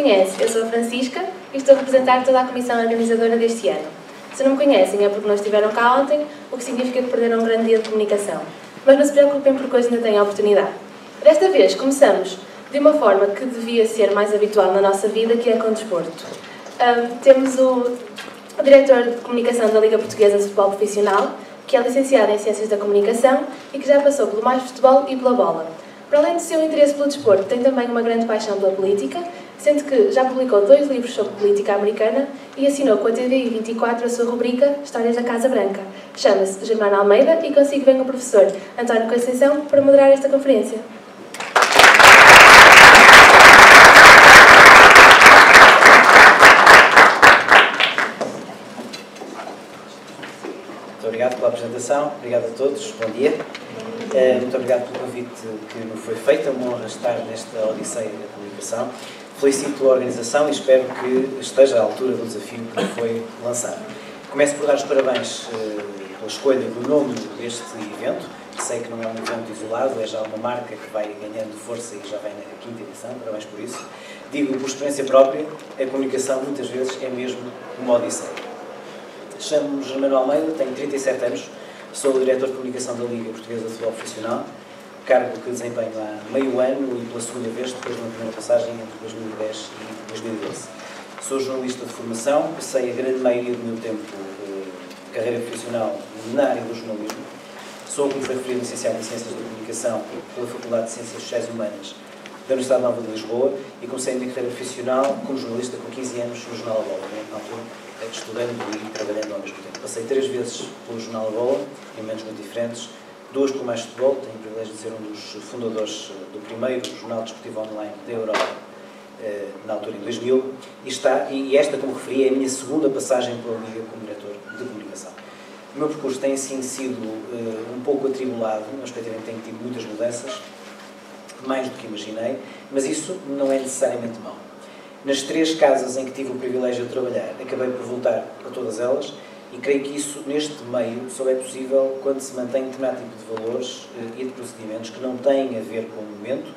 conhece, eu sou a Francisca e estou a representar toda a comissão organizadora deste ano. Se não me conhecem é porque não estiveram cá ontem, o que significa que perderam um grande dia de comunicação. Mas não se preocupem porque hoje ainda têm a oportunidade. Desta vez começamos de uma forma que devia ser mais habitual na nossa vida, que é com o desporto. Temos o diretor de comunicação da Liga Portuguesa de Futebol Profissional, que é licenciado em Ciências da Comunicação e que já passou pelo Mais Futebol e pela Bola. Para além do seu interesse pelo desporto, tem também uma grande paixão pela política, sendo que já publicou 2 livros sobre política americana e assinou com a TVI 24 a sua rubrica Histórias da Casa Branca. Chama-se Germano Almeida e consigo ver o professor António Conceição para moderar esta conferência. Muito obrigado pela apresentação, obrigado a todos, bom dia. Muito obrigado pelo convite que me foi feito, é uma honra estar nesta odisseia da comunicação. Felicito a organização e espero que esteja à altura do desafio que foi lançado. Começo por dar os parabéns pela escolha do nome deste evento. Sei que não é um evento isolado, é já uma marca que vai ganhando força e já vem na 5ª edição, parabéns por isso. Digo por experiência própria, a comunicação muitas vezes é mesmo uma odisseia. Chamo-me Germano Almeida, tenho 37 anos, sou o diretor de comunicação da Liga Portuguesa de Futebol Profissional, cargo que desempenho há meio ano e pela segunda vez, depois de uma primeira passagem entre 2010 e 2012. Sou jornalista de formação, passei a grande maioria do meu tempo de carreira profissional na área do jornalismo. Sou, como foi referido, licenciado em Ciências da Comunicação pela Faculdade de Ciências Sociais e Humanas da Universidade Nova de Lisboa e comecei a minha carreira profissional como jornalista com 15 anos no Jornal A Bola, na altura estudando e trabalhando ao mesmo tempo. Passei 3 vezes pelo Jornal A Bola, em momentos muito diferentes, 2 pelo Mais Futebol, tenho o privilégio de ser um dos fundadores do primeiro jornal desportivo online da Europa, na altura em 2000, e esta, como referi, é a minha segunda passagem pela Liga como diretor de comunicação. O meu percurso tem, assim, sido um pouco atribulado, mas efetivamente tenho tido muitas mudanças, mais do que imaginei, mas isso não é necessariamente mau. Nas 3 casas em que tive o privilégio de trabalhar, acabei por voltar a todas elas e creio que isso, neste meio, só é possível quando se mantém determinado tipo de valores e de procedimentos que não têm a ver com o momento,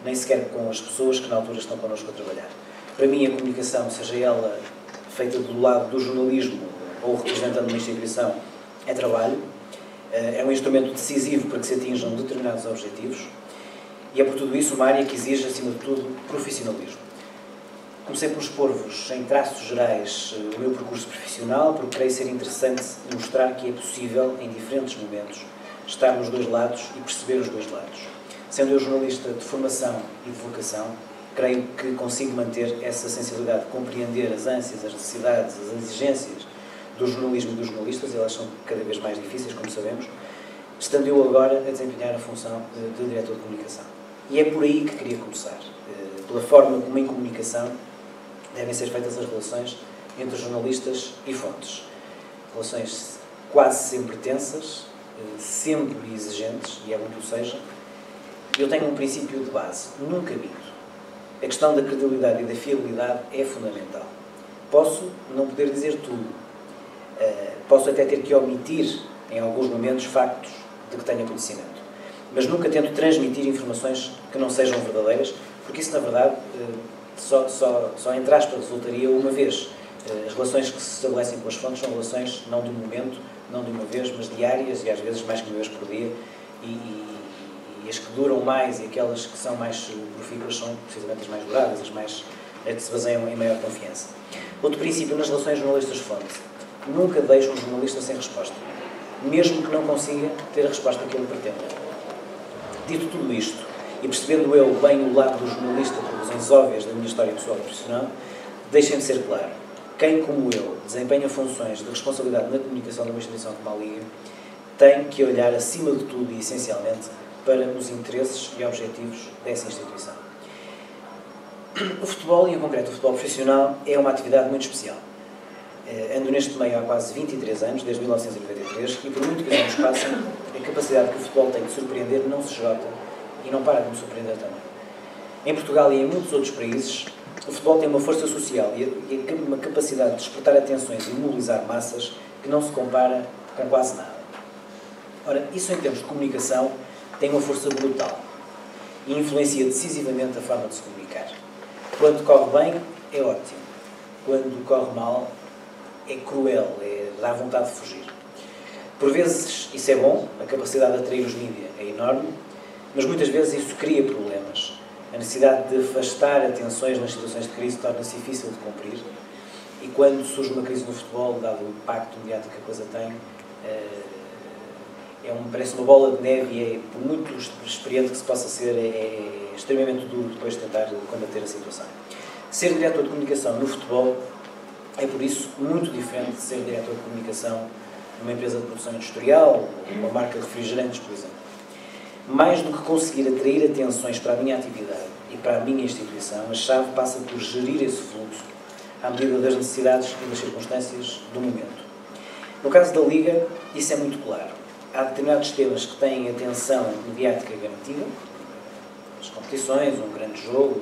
nem sequer com as pessoas que na altura estão connosco a trabalhar. Para mim, a comunicação, seja ela feita do lado do jornalismo ou representando uma instituição, é trabalho, é um instrumento decisivo para que se atinjam determinados objetivos e é por tudo isso uma área que exige, acima de tudo, profissionalismo. Comecei por expor-vos, em traços gerais, o meu percurso profissional, porque creio ser interessante mostrar que é possível, em diferentes momentos, estar nos 2 lados e perceber os 2 lados. Sendo eu jornalista de formação e de vocação, creio que consigo manter essa sensibilidade de compreender as ânsias, as necessidades, as exigências do jornalismo e dos jornalistas, e elas são cada vez mais difíceis, como sabemos, estando eu agora a desempenhar a função de diretor de comunicação. E é por aí que queria começar, pela forma como em comunicação devem ser feitas as relações entre jornalistas e fontes. Relações quase sempre tensas, sempre exigentes, e é bom que o seja. Eu tenho um princípio de base, nunca minto. A questão da credibilidade e da fiabilidade é fundamental. Posso não poder dizer tudo. Posso até ter que omitir, em alguns momentos, factos de que tenha conhecimento. Mas nunca tento transmitir informações que não sejam verdadeiras, porque isso, na verdade, só entre aspas, resultaria uma vez. As relações que se estabelecem com as fontes são relações não de um momento, não de uma vez, mas diárias e às vezes mais que uma vez por dia. E as que duram mais e aquelas que são mais profícuas são precisamente as mais duráveis, as que se baseiam em maior confiança. Outro princípio nas relações jornalistas-fonte: nunca deixe um jornalista sem resposta, mesmo que não consiga ter a resposta que ele pretende. Dito tudo isto, e percebendo eu bem o lado do jornalista por razões óbvias da minha história pessoal e profissional, deixem-me ser claro: quem, como eu, desempenha funções de responsabilidade na comunicação de uma instituição como a Liga, tem que olhar, acima de tudo e essencialmente, para os interesses e objetivos dessa instituição. O futebol, e em concreto o futebol profissional, é uma atividade muito especial. Ando neste meio há quase 23 anos, desde 1993, e por muito que os anos passem, a capacidade que o futebol tem de surpreender não se esgota e não para de me surpreender também. Em Portugal e em muitos outros países, o futebol tem uma força social e uma capacidade de despertar atenções e mobilizar massas que não se compara com quase nada. Ora, isso em termos de comunicação tem uma força brutal e influencia decisivamente a forma de se comunicar. Quando corre bem, é ótimo. Quando corre mal, é cruel, dá vontade de fugir. Por vezes isso é bom, a capacidade de atrair os mídias é enorme, mas muitas vezes isso cria problemas. A necessidade de afastar atenções nas situações de crise torna-se difícil de cumprir, e quando surge uma crise no futebol, dado o impacto mediático que a coisa tem, parece uma bola de neve e, por muito experiente que se possa ser, é extremamente duro depois de tentar combater a situação. Ser diretor de comunicação no futebol é, por isso, muito diferente de ser diretor de comunicação numa empresa de produção industrial, uma marca de refrigerantes, por exemplo. Mais do que conseguir atrair atenções para a minha atividade e para a minha instituição, a chave passa por gerir esse fluxo à medida das necessidades e das circunstâncias do momento. No caso da Liga, isso é muito claro. Há determinados temas que têm atenção mediática garantida, as competições, um grande jogo,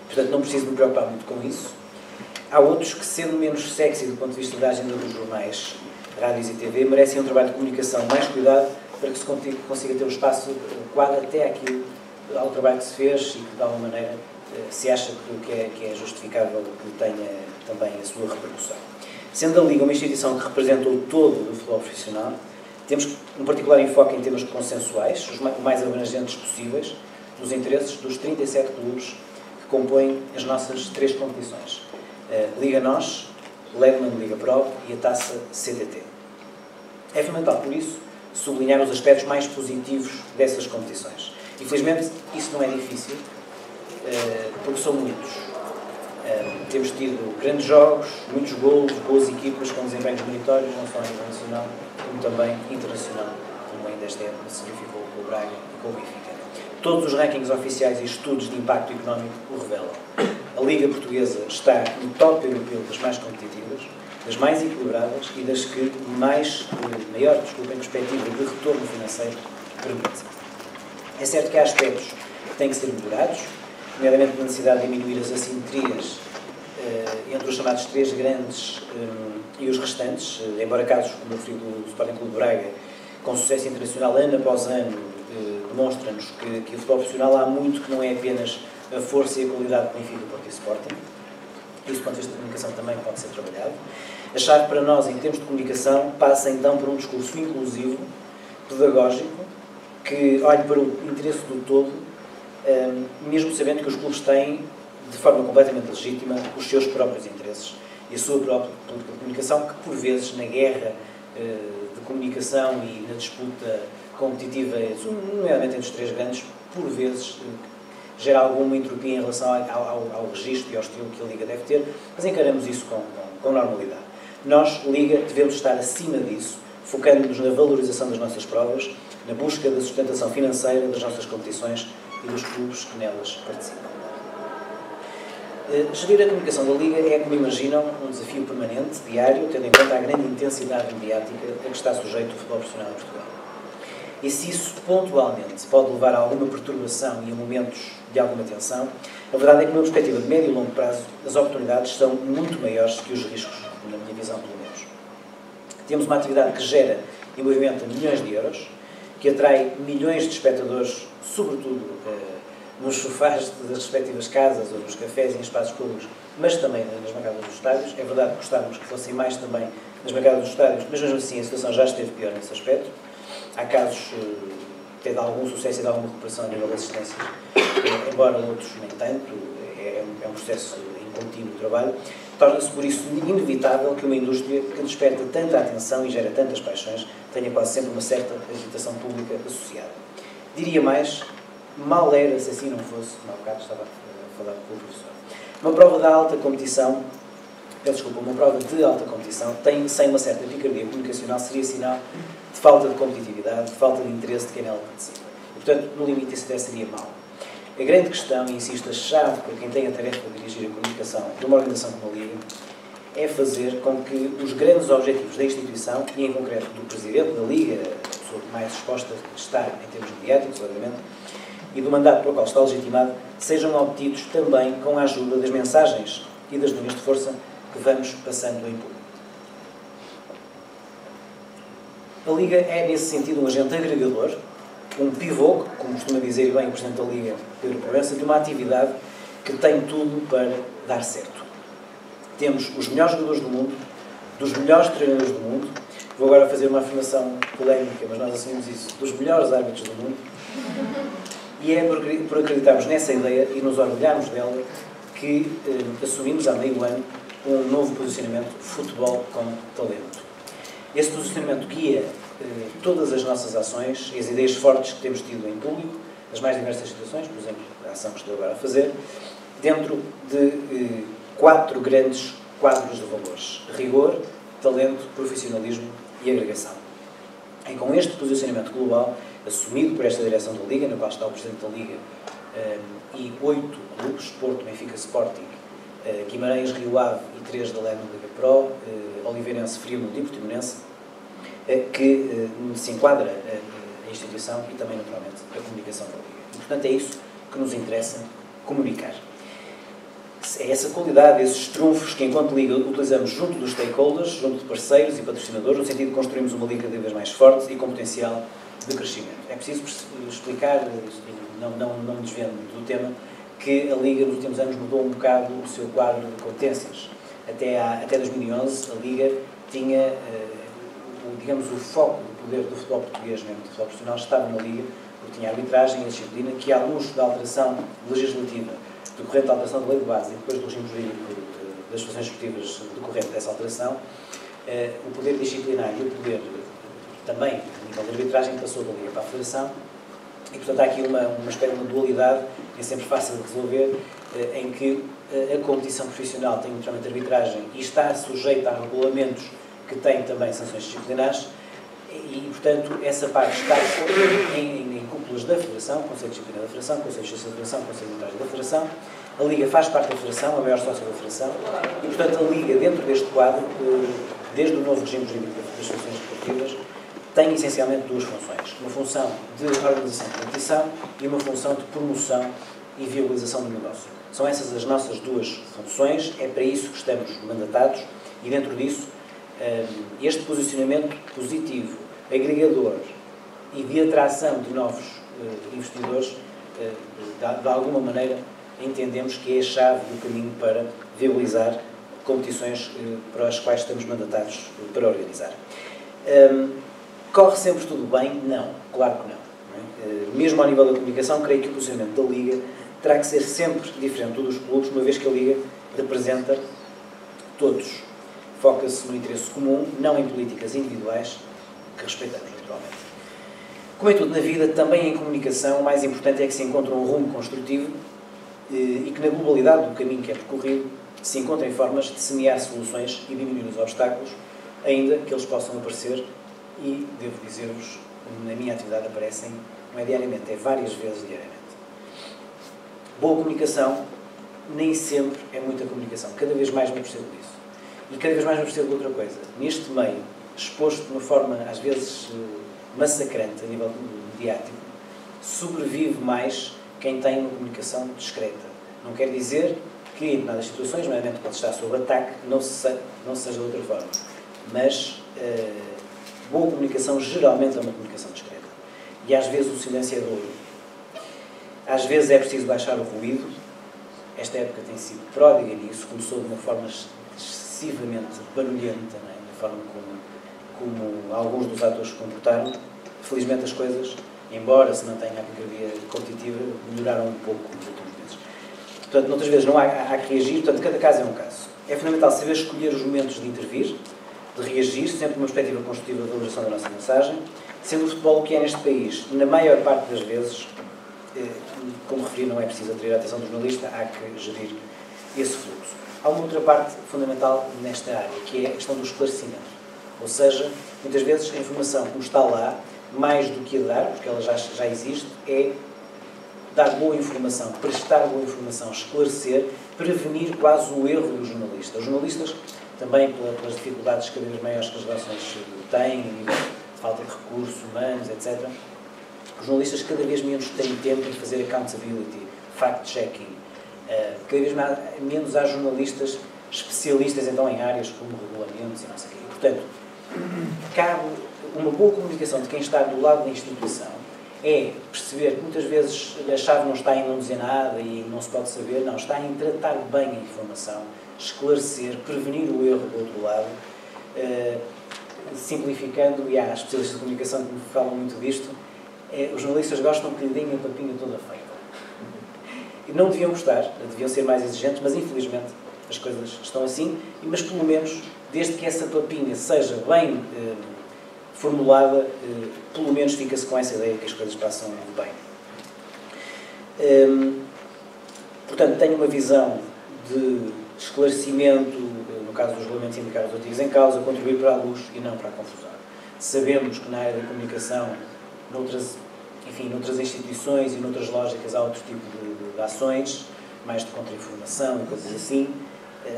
portanto não preciso me preocupar muito com isso. Há outros que, sendo menos sexy do ponto de vista da agenda dos jornais, rádios e TV, merecem um trabalho de comunicação mais cuidado para que se consiga ter um espaço adequado até ao trabalho que se fez e que, de alguma maneira, se acha que é justificável que tenha também a sua repercussão. Sendo a Liga uma instituição que representa o todo do futebol profissional, temos um particular enfoque em temas consensuais, os mais abrangentes possíveis, dos interesses dos 37 clubes que compõem as nossas 3 competições. Liga NOS, Ledman Liga Pro e a Taça CTT. É fundamental, por isso, sublinhar os aspectos mais positivos dessas competições. Infelizmente, isso não é difícil, porque são muitos. Temos tido grandes jogos, muitos golos, boas equipas com desempenhos meritórios, não só a nível nacional, como também internacional, como ainda esta época se verificou com o Braga e com o Benfica. Todos os rankings oficiais e estudos de impacto económico o revelam. A Liga Portuguesa está no top europeu das mais competitivas, das mais equilibradas e das que maior perspectiva de retorno financeiro permite. É certo que há aspectos que têm que ser melhorados, nomeadamente na necessidade de diminuir as assimetrias entre os chamados 3 grandes e os restantes, embora casos, como eu referi, do Sporting Clube de Braga, com sucesso internacional ano após ano, demonstra-nos que o futebol profissional há muito que não é apenas a força e a qualidade do Benfica, Porto e Sporting. Isso, do ponto de vista da comunicação, também pode ser trabalhado. A chave para nós, em termos de comunicação, passa então por um discurso inclusivo, pedagógico, que olhe para o interesse do todo, mesmo sabendo que os clubes têm, de forma completamente legítima, os seus próprios interesses e a sua própria política de comunicação, que por vezes, na guerra de comunicação e na disputa competitiva, nomeadamente entre os 3 grandes, por vezes gera alguma entropia em relação ao registro e ao estilo que a Liga deve ter, mas encaramos isso com normalidade. Nós, Liga, devemos estar acima disso, focando-nos na valorização das nossas provas, na busca da sustentação financeira das nossas competições e dos clubes que nelas participam. Gerir a comunicação da Liga é, como imaginam, um desafio permanente, diário, tendo em conta a grande intensidade mediática a que está sujeito o futebol profissional em Portugal. E se isso pontualmente pode levar a alguma perturbação e a momentos de alguma tensão, a verdade é que, numa perspectiva de médio e longo prazo, as oportunidades são muito maiores que os riscos, na minha visão, pelo menos. Temos uma atividade que gera e movimenta milhões de euros, que atrai milhões de espectadores, sobretudo nos sofás das respectivas casas ou nos cafés e em espaços públicos, mas também nas bancadas dos estádios. É verdade que gostávamos que fossem mais também nas bancadas dos estádios, mas mesmo assim a situação já esteve pior nesse aspecto. Há casos que têm algum sucesso e de alguma recuperação a nível de assistências, embora outros nem tanto. É um processo em contínuo trabalho. Torna-se, por isso, inevitável que uma indústria que desperta tanta atenção e gera tantas paixões tenha quase sempre uma certa agitação pública associada. Diria mais, mal era se assim não fosse, como há bocado estava a falar com o professor. Uma prova de alta competição, uma prova de alta competição, sem uma certa picardia comunicacional, seria sinal de falta de competitividade, de falta de interesse de quem nela participa. E, portanto, no limite, isso até seria mau. A grande questão, e insisto, a chave para quem tem a tarefa de dirigir a comunicação de uma organização como a Liga, é fazer com que os grandes objetivos da instituição, e em concreto do Presidente da Liga, a pessoa que mais exposta está em termos mediáticos, obviamente, e do mandato pelo qual está legitimado, sejam obtidos também com a ajuda das mensagens e das linhas de força que vamos passando em público. A Liga é, nesse sentido, um agente agregador, um pivô, como costuma dizer bem o Presidente da Liga, Pedro Proença, de uma atividade que tem tudo para dar certo. Temos os melhores jogadores do mundo, dos melhores treinadores do mundo, vou agora fazer uma afirmação polémica, mas nós assumimos isso, dos melhores árbitros do mundo, e é por acreditarmos nessa ideia e nos orgulharmos dela que assumimos há meio ano um novo posicionamento, futebol com talento. Esse posicionamento guia todas as nossas ações e as ideias fortes que temos tido em público, nas mais diversas situações, por exemplo, a ação que estou agora a fazer, dentro de 4 grandes quadros de valores: rigor, talento, profissionalismo e agregação. E com este posicionamento global, assumido por esta direção da Liga, na qual está o Presidente da Liga, e 8 clubes, Porto, Benfica, Sporting, Guimarães, Rio Ave e 3 da Liga Pro, Oliveirense, Friamundo e Portimonense, que se enquadra a instituição e também, naturalmente, a comunicação da Liga. E, portanto, é isso que nos interessa comunicar. É essa qualidade, esses trunfos que, enquanto Liga, utilizamos junto dos stakeholders, junto de parceiros e patrocinadores, no sentido de construirmos uma Liga cada vez mais forte e com potencial de crescimento. É preciso explicar, não desviando do tema, que a Liga nos últimos anos mudou um bocado o seu quadro de competências. Até 2011, a Liga tinha, digamos, o foco do poder do futebol português, mesmo do futebol profissional, estava na Liga, porque tinha a arbitragem e a disciplina, que, à luz da alteração legislativa decorrente da alteração da lei de base e depois do regime jurídico das funções esportivas decorrente dessa alteração, o poder disciplinar e o poder também, a nível de arbitragem, passou da Liga para a Federação, e, portanto, há aqui uma espécie de dualidade, que é sempre fácil de resolver, em que a competição profissional tem naturalmente arbitragem e está sujeita a regulamentos que têm também sanções disciplinares, e, portanto, essa parte está em cúpulas da Federação, Conselho de Disciplina da Federação, Conselho de Justiça da Federação, Conselho de Arbitragem da Federação. A Liga faz parte da Federação, a maior sócia da Federação, e, portanto, a Liga, dentro deste quadro, desde o novo regime jurídico das funções esportivas, tem essencialmente 2 funções. Uma função de organização de competição e uma função de promoção e viabilização do negócio. São essas as nossas 2 funções, é para isso que estamos mandatados, e dentro disso, este posicionamento positivo, agregador e de atração de novos investidores, de alguma maneira, entendemos que é a chave do caminho para viabilizar competições para as quais estamos mandatados para organizar. Corre sempre tudo bem? Não, claro que não. Mesmo ao nível da comunicação, creio que o posicionamento da Liga terá que ser sempre diferente do dos clubes, uma vez que a Liga representa todos. Foca-se no interesse comum, não em políticas individuais, que respeitamos naturalmente. Como é tudo na vida, também em comunicação, o mais importante é que se encontre um rumo construtivo e que na globalidade do caminho que é percorrido se encontrem formas de semear soluções e diminuir os obstáculos, ainda que eles possam aparecer, e devo dizer-vos, na minha atividade aparecem, não é diariamente, é várias vezes diariamente. Boa comunicação nem sempre é muita comunicação, cada vez mais me percebo disso. E cada vez mais me percebo de outra coisa. Neste meio, exposto de uma forma, às vezes, massacrante a nível mediático, sobrevive mais quem tem uma comunicação discreta. Não quer dizer que, em determinadas situações, nomeadamente quando está sob ataque, não seja de outra forma. Mas boa comunicação geralmente é uma comunicação discreta. E às vezes o silêncio é duro. Às vezes é preciso baixar o ruído. Esta época tem sido pródiga nisso. Começou de uma forma excessivamente barulhenta, não é? Da forma como alguns dos atores se comportaram. Felizmente as coisas, embora se mantenha a picardia competitiva, melhoraram um pouco nos últimos meses. Portanto, noutras vezes não há que reagir, portanto, cada caso é um caso. É fundamental saber escolher os momentos de intervir, de reagir, sempre numa perspectiva construtiva de valoração da nossa mensagem, sendo o futebol o que é neste país, na maior parte das vezes, como referi, não é preciso atrair a atenção do jornalista, há que gerir esse fluxo. Há uma outra parte fundamental nesta área, que é a questão do esclarecimento. Ou seja, muitas vezes a informação como está lá, mais do que a dar, porque ela já existe, é dar boa informação, prestar boa informação, esclarecer, prevenir quase o erro do jornalista. Os jornalistas, também pelas dificuldades cada vez maiores que as relações têm, de falta de recursos humanos, etc., os jornalistas cada vez menos têm tempo em fazer accountability, fact-checking. Cada vez menos há jornalistas especialistas então em áreas como regulamentos e não sei o quê. Portanto, cabe uma boa comunicação de quem está do lado da instituição é perceber que muitas vezes a chave não está em não dizer nada e não se pode saber, não, está em tratar bem a informação, esclarecer, prevenir o erro do outro lado, simplificando, e há especialistas de comunicação que me falam muito disto, os jornalistas gostam que lhe deem a papinha toda feita. E não deviam gostar, deviam ser mais exigentes, mas infelizmente as coisas estão assim, mas pelo menos, desde que essa papinha seja bem formulada, pelo menos fica-se com essa ideia que as coisas passam bem. Portanto, tenho uma visão de esclarecimento, no caso dos regulamentos, indicar os artigos em causa, contribuir para a luz e não para a confusão. Sabemos que na área da comunicação, noutras instituições e noutras lógicas há outro tipo de ações, mais de contra-informação e coisas assim.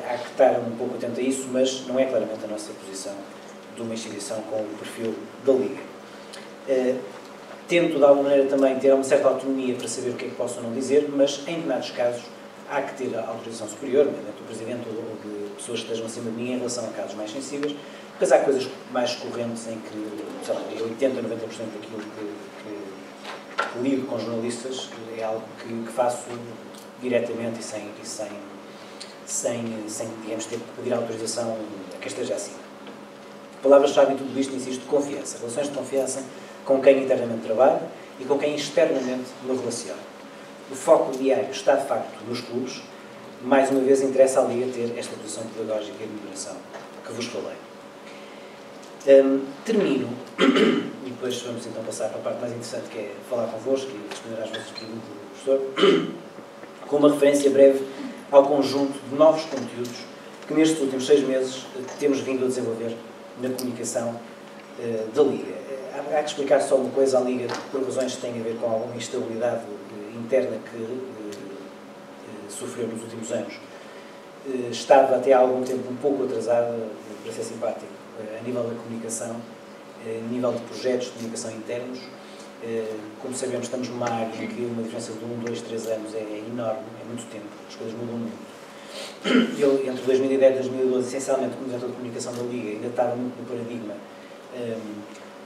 Há que estar um pouco atento a isso, mas não é claramente a nossa posição de uma instituição com o perfil da Liga. Tento, de alguma maneira, também ter uma certa autonomia para saber o que é que posso ou não dizer, mas, em determinados casos, há que ter a autorização superior, do Presidente ou de pessoas que estejam acima de mim em relação a casos mais sensíveis, mas há coisas mais correntes em que, sei lá, 80% a 90% daquilo que lido com jornalistas é algo que faço diretamente e sem digamos, ter que pedir autorização a quem esteja assim. Palavras-chave em tudo isto, insisto, confiança. Relações de confiança com quem internamente trabalha e com quem externamente me relaciona. O foco diário está, de facto, nos clubes. Mais uma vez, interessa à Liga ter esta posição pedagógica e de moderação que vos falei. Termino, e depois vamos então passar para a parte mais interessante, que é falar convosco e responder às vossas perguntas do professor, com uma referência breve ao conjunto de novos conteúdos que nestes últimos 6 meses temos vindo a desenvolver na comunicação da Liga. Há que explicar só uma coisa: a Liga, por razões que têm a ver com alguma instabilidade interna que sofreu nos últimos anos, estava até há algum tempo um pouco atrasada, para ser simpático, a nível da comunicação, a nível de projetos de comunicação internos. Como sabemos, estamos numa área em que uma diferença de 1, 2, 3 anos é enorme, é muito tempo, as coisas mudam muito. Eu, entre 2010 e 2012, essencialmente, como diretor de comunicação da Liga, ainda estava muito no paradigma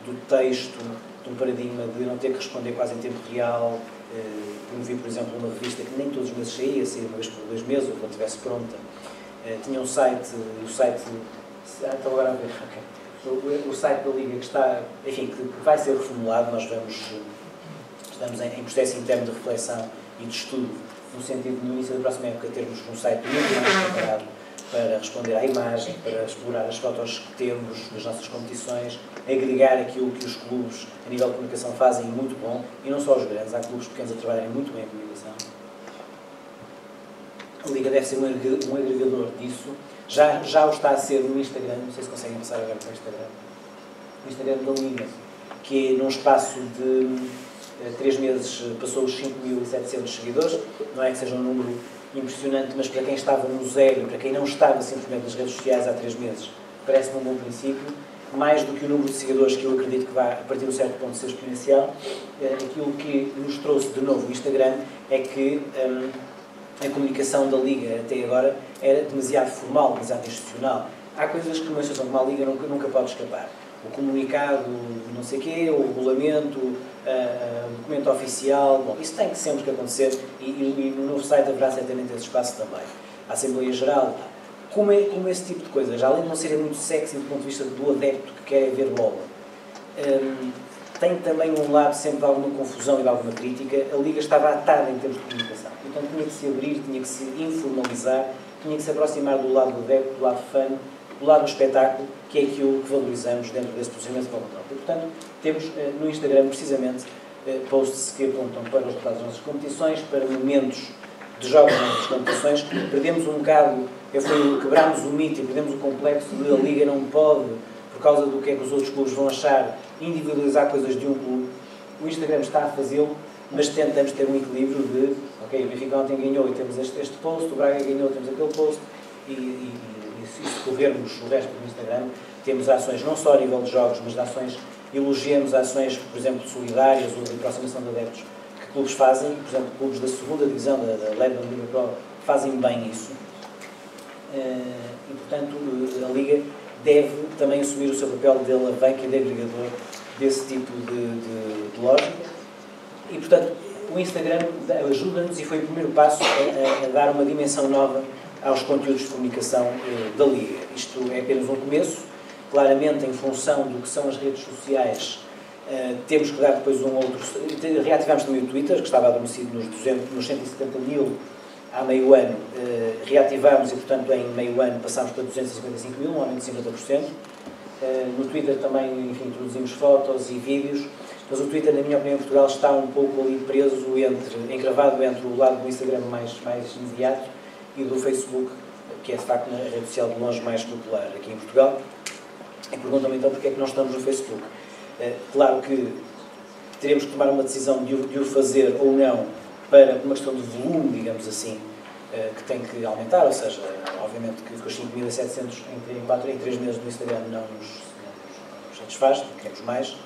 do texto, de um paradigma de não ter que responder quase em tempo real. Promovi, por exemplo, uma revista que nem todos os meses saía uma vez por 2 meses, ou quando estivesse pronta. Tinha um site, estou agora a ver, ok. O site da Liga que está, enfim, que vai ser reformulado. Nós estamos em processo interno de reflexão e de estudo, no sentido de, no início da próxima época, termos um site muito mais preparado para responder à imagem, para explorar as fotos que temos das nossas competições, agregar aquilo que os clubes, a nível de comunicação, fazem muito bom, e não só os grandes, há clubes pequenos a trabalharem muito bem a comunicação. A Liga deve ser um agregador disso. Já o está a ser no Instagram, não sei se conseguem passar agora para o Instagram. O Instagram da Liga, que num espaço de 3 meses passou os 5.700 seguidores. Não é que seja um número impressionante, mas para quem estava no zero, para quem não estava simplesmente nas redes sociais há 3 meses, parece-me um bom princípio. Mais do que o número de seguidores, que eu acredito que vai, a partir de um certo ponto, ser exponencial, aquilo que nos trouxe de novo o Instagram é que a comunicação da Liga até agora era demasiado formal, demasiado institucional. Há coisas que uma instituição como a Liga nunca pode escapar. O comunicado, não sei o quê, o regulamento, o documento oficial, bom, isso tem que sempre que acontecer, e no novo site haverá certamente esse espaço também. A Assembleia Geral, como esse tipo de coisas, além de não serem muito sexy do ponto de vista do adepto que quer ver bola, tem também um lado sempre de alguma confusão e de alguma crítica. A Liga estava atada em termos de comunicação, então tinha que se abrir, tinha que se informalizar, tinha que se aproximar do lado do adepto, do lado fã, do lado do espetáculo, que é aquilo que valorizamos dentro desse procedimento de voluntário. E, portanto, temos no Instagram, precisamente, posts que apontam para os resultados das nossas competições, para momentos de jogos nas nossas competições. Perdemos um bocado, quebrámos o mito e perdemos o complexo de a Liga não pode, por causa do que é que os outros clubes vão achar, individualizar coisas de um clube. O Instagram está a fazê-lo, mas tentamos ter um equilíbrio de, ok, o Benfica ontem ganhou e temos este post, o Braga ganhou e temos aquele post, e se corrermos o resto do Instagram, temos ações não só a nível de jogos, mas de ações, elogiamos ações, por exemplo, solidárias ou de aproximação de adeptos que clubes fazem. Por exemplo, clubes da segunda divisão, da Liga Pro, fazem bem isso. E, portanto, a Liga deve também assumir o seu papel de alavanca e de agregador desse tipo de lógica. E, portanto, o Instagram ajuda-nos e foi o primeiro passo a dar uma dimensão nova aos conteúdos de comunicação da Liga. Isto é apenas um começo. Claramente, em função do que são as redes sociais, temos que dar depois um outro... Reativámos também o Twitter, que estava adormecido nos 170 mil há meio ano. Reativámos e, portanto, em meio ano passámos para 255 mil, um aumento de 50%. No Twitter também, enfim, introduzimos fotos e vídeos, mas o Twitter, na minha opinião, em Portugal está um pouco ali preso, encravado entre o lado do Instagram mais imediato e do Facebook, que é de facto a rede social de longe mais popular aqui em Portugal. E perguntam-me então porque é que nós estamos no Facebook. Claro que teremos que tomar uma decisão de o fazer ou não para uma questão de volume, digamos assim, que tem que aumentar, ou seja, obviamente que os 5.700 em 3 meses no Instagram não nos satisfaz, queremos mais.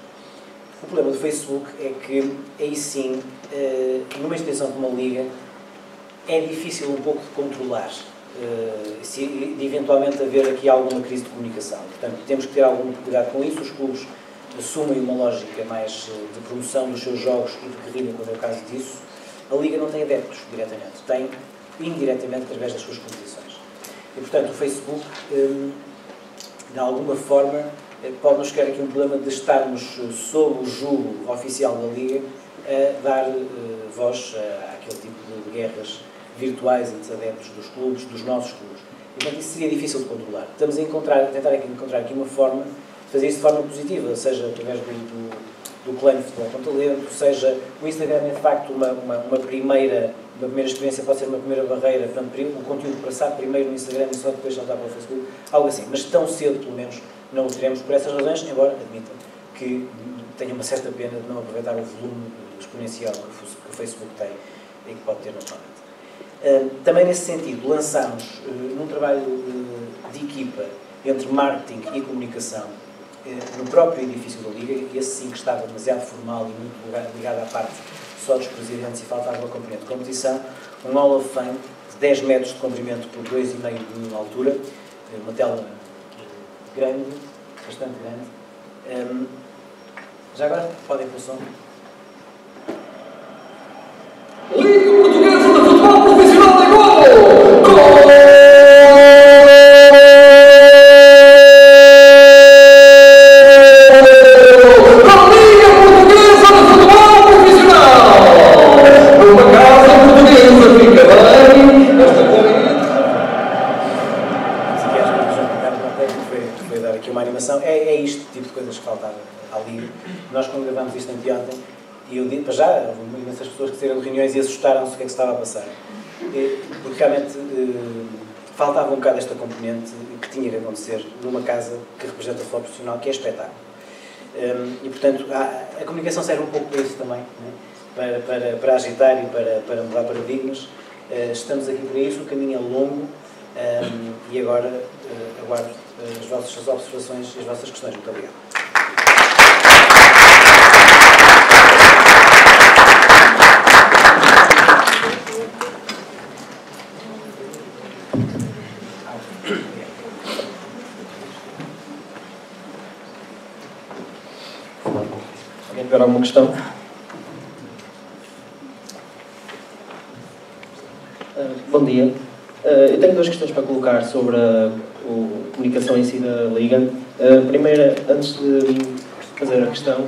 O problema do Facebook é que, aí sim, numa instituição como a Liga, é difícil um pouco de controlar, de eventualmente haver aqui alguma crise de comunicação. Portanto, temos que ter algum cuidado com isso. Os clubes assumem uma lógica mais de promoção dos seus jogos e de guerrilha, quando é o caso disso. A Liga não tem adeptos diretamente, tem indiretamente através das suas competições. E, portanto, o Facebook, de alguma forma, pode-nos criar aqui um problema de estarmos sob o jugo oficial da Liga a dar voz àquele tipo de guerras virtuais entre adeptos dos clubes, dos nossos clubes. E, portanto, isso seria difícil de controlar. Estamos a tentar encontrar aqui uma forma de fazer isso de forma positiva, seja através do clã de futebol com talento, seja o Instagram é de facto uma primeira experiência, pode ser uma primeira barreira, portanto, o conteúdo passar primeiro no Instagram e só depois saltar para o Facebook, algo assim, mas tão cedo, pelo menos, não o teremos por essas razões, embora admitam que tenho uma certa pena de não aproveitar o volume exponencial que o Facebook tem e que pode ter naturalmente. Também nesse sentido, lançámos num trabalho de equipa entre marketing e comunicação no próprio edifício da Liga, e esse sim que estava demasiado formal e muito ligado à parte só dos presidentes e faltava uma componente de competição, um Hall of Fame de 10 metros de comprimento por 2,5 de altura, uma tela grande, bastante grande. Já agora podem pôr o som. Liga Portuguesa de Futebol Profissional de Golo! Golo! É isto tipo de coisas que faltava à Liga. Nós, quando gravámos isto anteontem, e eu digo, para já, houve imensas pessoas que saíram de reuniões e assustaram-se o que é que estava a passar. Porque realmente faltava um bocado esta componente que tinha que acontecer numa casa que representa o futebol profissional, que é espetáculo. E, portanto, a comunicação serve um pouco para isso também, né? para agitar e para mudar paradigmas. Estamos aqui para isso, o caminho é longo e agora aguardo as vossas observações e as vossas questões. Muito obrigado. Alguém tiver alguma questão? Bom dia. Eu tenho 2 questões para colocar sobre a comunicação em si da Liga. Primeira, antes de fazer a questão,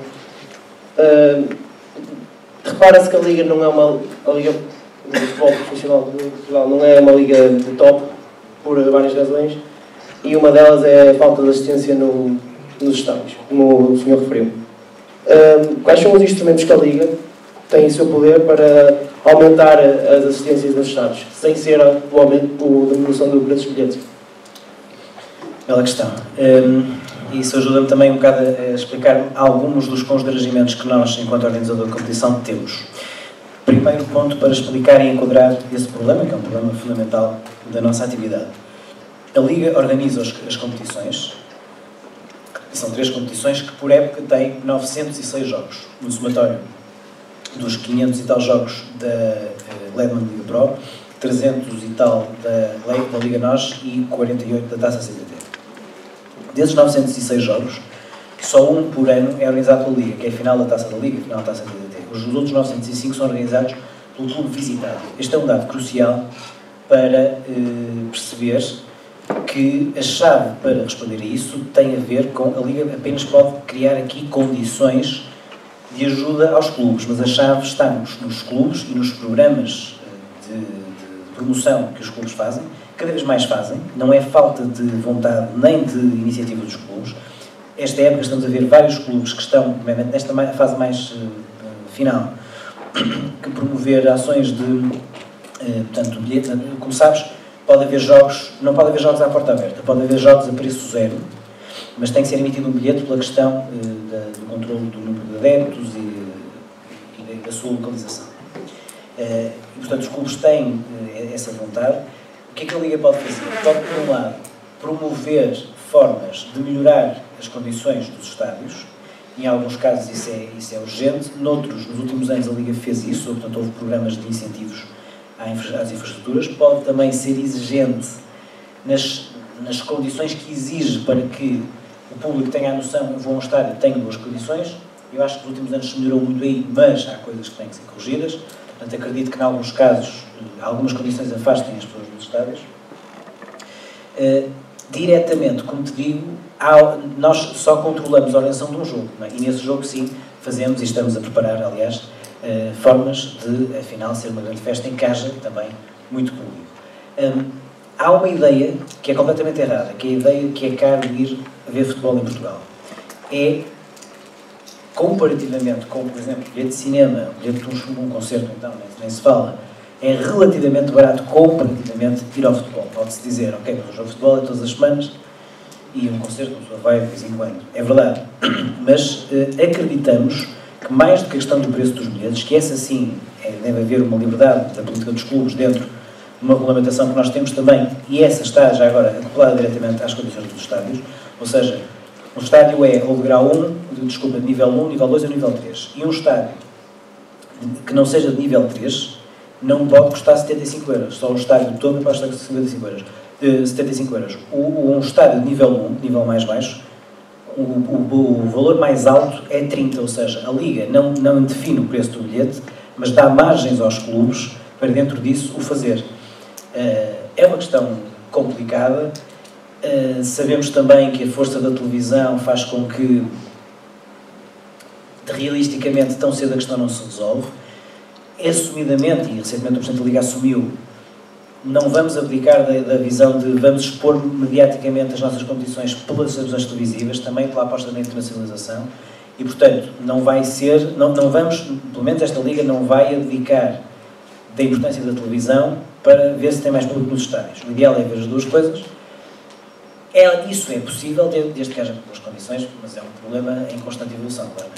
repara-se que a Liga não é a Liga de futebol profissional de Portugal não é uma liga de top por várias razões, e uma delas é a falta de assistência nos estádios, como o senhor referiu. Quais são os instrumentos que a Liga tem em seu poder para aumentar as assistências nos estádios, sem ser o aumento da diminuição do preço dos bilhetes? Bela questão. Isso ajuda-me também um bocado a explicar alguns dos constrangimentos que nós, enquanto organizador de competição, temos. Primeiro ponto para explicar e enquadrar esse problema, que é um problema fundamental da nossa atividade. A Liga organiza as competições, são 3 competições que por época têm 906 jogos, no somatório dos 500 e tal jogos da Lehman Liga Pro, 300 e tal da Liga NOS e 48 da Taça CTT. Desses 906 jogos, só um por ano é organizado pela Liga, que é a final da Taça da Liga e a final da Taça CTT. Os outros 905 são organizados pelo clube visitado. Este é um dado crucial para perceber que a chave para responder a isso tem a ver com a Liga apenas pode criar aqui condições de ajuda aos clubes, mas a chave está nos clubes e nos programas de promoção que os clubes fazem, cada vez mais fazem, não é falta de vontade nem de iniciativa dos clubes. Esta época estamos a ver vários clubes que estão, nesta fase mais final, que promover ações de, portanto, bilhete. Como sabes, pode haver jogos, não pode haver jogos à porta aberta, pode haver jogos a preço zero, mas tem que ser emitido um bilhete pela questão do controle do número de adeptos e da sua localização. E, portanto, os clubes têm essa vontade. O que é que a Liga pode fazer? Pode, por um lado, promover formas de melhorar as condições dos estádios. Em alguns casos isso é urgente, noutros, nos últimos anos a Liga fez isso, portanto houve programas de incentivos às infraestruturas. Pode também ser exigente nas condições que exige para que o público tenha a noção, vou a um estádio, tenho boas condições. Eu acho que nos últimos anos se melhorou muito aí, mas há coisas que têm que ser corrigidas. Portanto, acredito que em alguns casos, algumas condições afastem as pessoas dos estádios. Diretamente, como te digo, nós só controlamos a organização de um jogo, não é? E nesse jogo, sim, fazemos e estamos a preparar, aliás, formas de, afinal, ser uma grande festa em que haja também muito público. Há uma ideia que é completamente errada, que é a ideia que é caro ir a ver futebol em Portugal. É, comparativamente com, por exemplo, bilhete de cinema, bilhete de um concerto, então, nem se fala, é relativamente barato comparativamente ir ao futebol. Pode-se dizer, ok, mas o jogo de futebol é todas as semanas e um concerto, uma pessoa vai de vez em quando. É verdade. Mas acreditamos que mais do que a questão do preço dos bilhetes, que essa sim deve haver uma liberdade da política dos clubes dentro de uma regulamentação que nós temos também, e essa está já agora acoplada diretamente às condições dos estádios, ou seja, um estádio é ou de grau 1, desculpa, de nível 1, nível 2 ou nível 3. E um estádio que não seja de nível 3 não pode custar 75 euros. Só o estádio todo pode custar 75 euros. 75 euros. Um estádio de nível 1, nível mais baixo, o valor mais alto é 30, ou seja, a Liga não define o preço do bilhete, mas dá margens aos clubes para dentro disso o fazer. É uma questão complicada. Sabemos também que a força da televisão faz com que, realisticamente, tão cedo a questão não se resolve. Assumidamente, e recentemente o Presidente da Liga assumiu, não vamos abdicar da visão de vamos expor mediaticamente as nossas competições pelas televisões televisivas, também pela aposta na internacionalização, e, portanto, não vai ser, não vamos, pelo menos esta Liga não vai abdicar da importância da televisão para ver se tem mais público nos estádios. O ideal é ver as duas coisas. Isso é possível, desde que haja boas condições, mas é um problema em constante evolução, claro.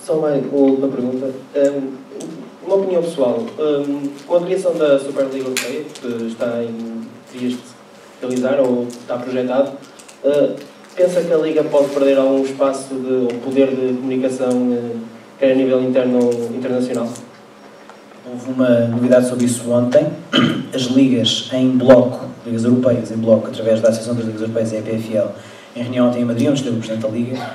Só uma última pergunta. Uma opinião pessoal. Com a criação da Superliga Europeia, que está em vias de realizar ou está projetado, pensa que a Liga pode perder algum espaço ou poder de comunicação, quer a nível interno ou internacional? Houve uma novidade sobre isso ontem. As ligas em bloco, ligas europeias em bloco, através da Associação das Ligas Europeias e a EPFL, em reunião ontem em Madrid, onde esteve o Presidente da Liga,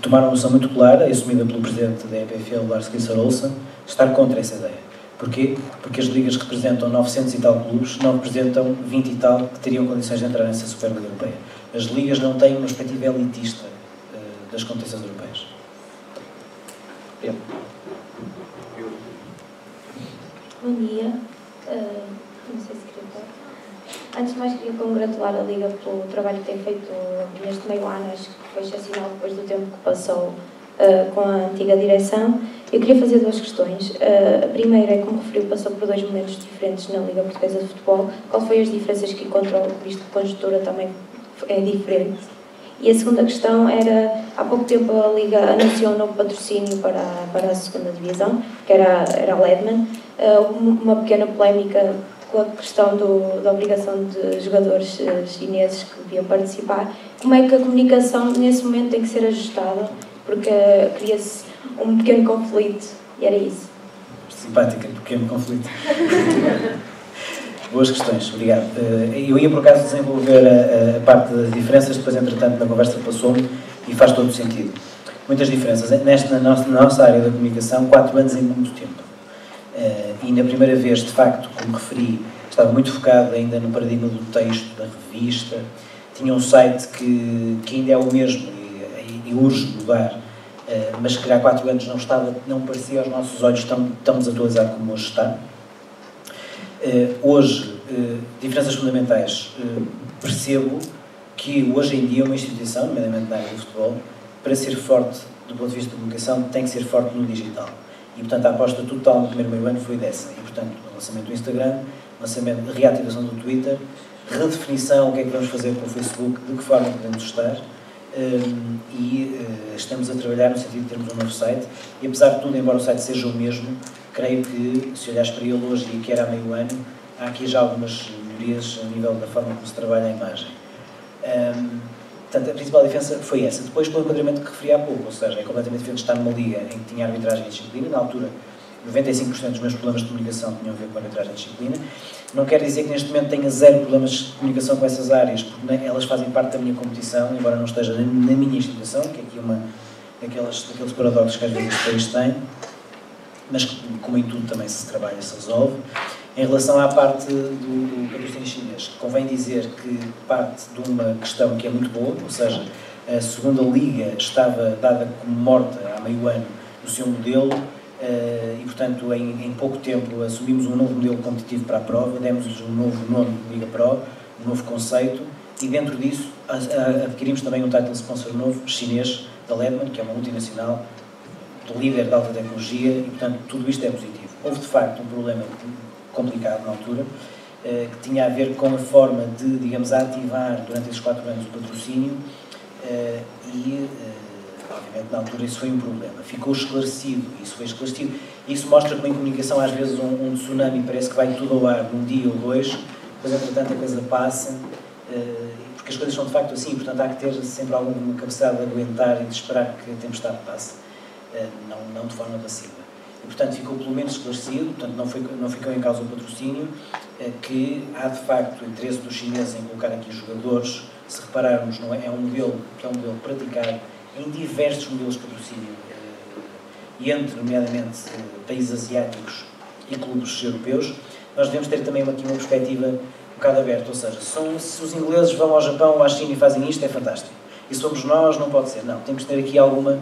tomaram uma noção muito clara, assumida pelo Presidente da EPFL, Lars Christer Olsen, estar contra essa ideia. Porquê? Porque as ligas que representam 900 e tal clubes não representam 20 e tal que teriam condições de entrar nessa Superliga Europeia. As ligas não têm uma perspectiva elitista das competições europeias. Bom dia. Não sei se queria falar. Antes de mais, queria congratular a Liga pelo trabalho que tem feito neste meio ano. Acho que foi excepcional depois do tempo que passou com a antiga direção. Eu queria fazer duas questões. A primeira é, como referiu, passou por dois momentos diferentes na Liga Portuguesa de Futebol. Qual foi as diferenças que encontrou, visto que a conjuntura também é diferente? E a segunda questão era, há pouco tempo a Liga anunciou um novo patrocínio para a segunda divisão, que era a Ledman. Uma pequena polémica com a questão da obrigação de jogadores chineses que deviam participar. Como é que a comunicação nesse momento tem que ser ajustada? Porque cria-se um pequeno conflito, e era isso. Simpática, pequeno conflito. Boas questões, obrigado. Eu ia por acaso desenvolver a parte das diferenças, depois entretanto na conversa passou-me e faz todo o sentido. muitas diferenças. Na nossa área da comunicação, 4 anos é muito tempo. E na primeira vez, de facto, como referi, estava muito focado ainda no paradigma do texto, da revista. Tinha um site que ainda é o mesmo e urge mudar, mas que há 4 anos não parecia aos nossos olhos tão desatualizado como hoje está. Hoje, diferenças fundamentais. Percebo que hoje em dia uma instituição, nomeadamente na área do futebol, para ser forte do ponto de vista da comunicação, tem que ser forte no digital. E, portanto, a aposta total no primeiro meio ano foi dessa. E, portanto, o lançamento do Instagram, a reativação do Twitter, redefinição, o que é que vamos fazer com o Facebook, de que forma podemos estar, estamos a trabalhar no sentido de termos um novo site. E, apesar de tudo, embora o site seja o mesmo, creio que, se olhares para ele hoje e que era há meio ano, há aqui já algumas melhorias a nível da forma como se trabalha a imagem. Portanto, a principal diferença foi essa. Depois, pelo enquadramento que referi há pouco, ou seja, é completamente diferente de estar numa liga em que tinha arbitragem e disciplina. Na altura, 95% dos meus problemas de comunicação tinham a ver com a arbitragem e disciplina. Não quer dizer que neste momento tenha 0 problemas de comunicação com essas áreas, porque elas fazem parte da minha competição, embora não esteja na minha instituição, que é aqui daqueles paradoxos que às vezes este país tem, mas que, como em tudo, também se trabalha, se resolve. Em relação à parte do patrocínio chinês, convém dizer que parte de uma questão que é muito boa, ou seja, a segunda liga estava dada como morta há meio ano no seu modelo e, portanto, em pouco tempo assumimos um novo modelo competitivo para a prova, demos um novo nome de Liga Pro, um novo conceito e, dentro disso, adquirimos também um title sponsor novo chinês da Ledman, que é uma multinacional líder de alta tecnologia e, portanto, tudo isto é positivo. Houve, de facto, um problema complicado na altura, que tinha a ver com a forma de, digamos, ativar durante esses 4 anos o patrocínio obviamente, na altura isso foi um problema. Ficou esclarecido, isso foi esclarecido. Isso mostra como em comunicação, às vezes, um tsunami parece que vai tudo ao ar num dia ou 2, depois, entretanto, a coisa passa, porque as coisas são de facto assim, portanto, há que ter sempre alguma capacidade de aguentar e de esperar que a tempestade passe, não de forma passiva. E, portanto, ficou pelo menos esclarecido, portanto, não ficou em causa o patrocínio, que há, de facto, interesse dos chineses em colocar aqui jogadores. Se repararmos, não é um modelo que é um modelo praticado em diversos modelos de patrocínio, entre, nomeadamente, países asiáticos e clubes europeus. Nós devemos ter também aqui uma perspectiva um bocado aberta, ou seja, se os ingleses vão ao Japão ou à China e fazem isto, é fantástico. E se somos nós, não pode ser. Não, temos que ter aqui alguma...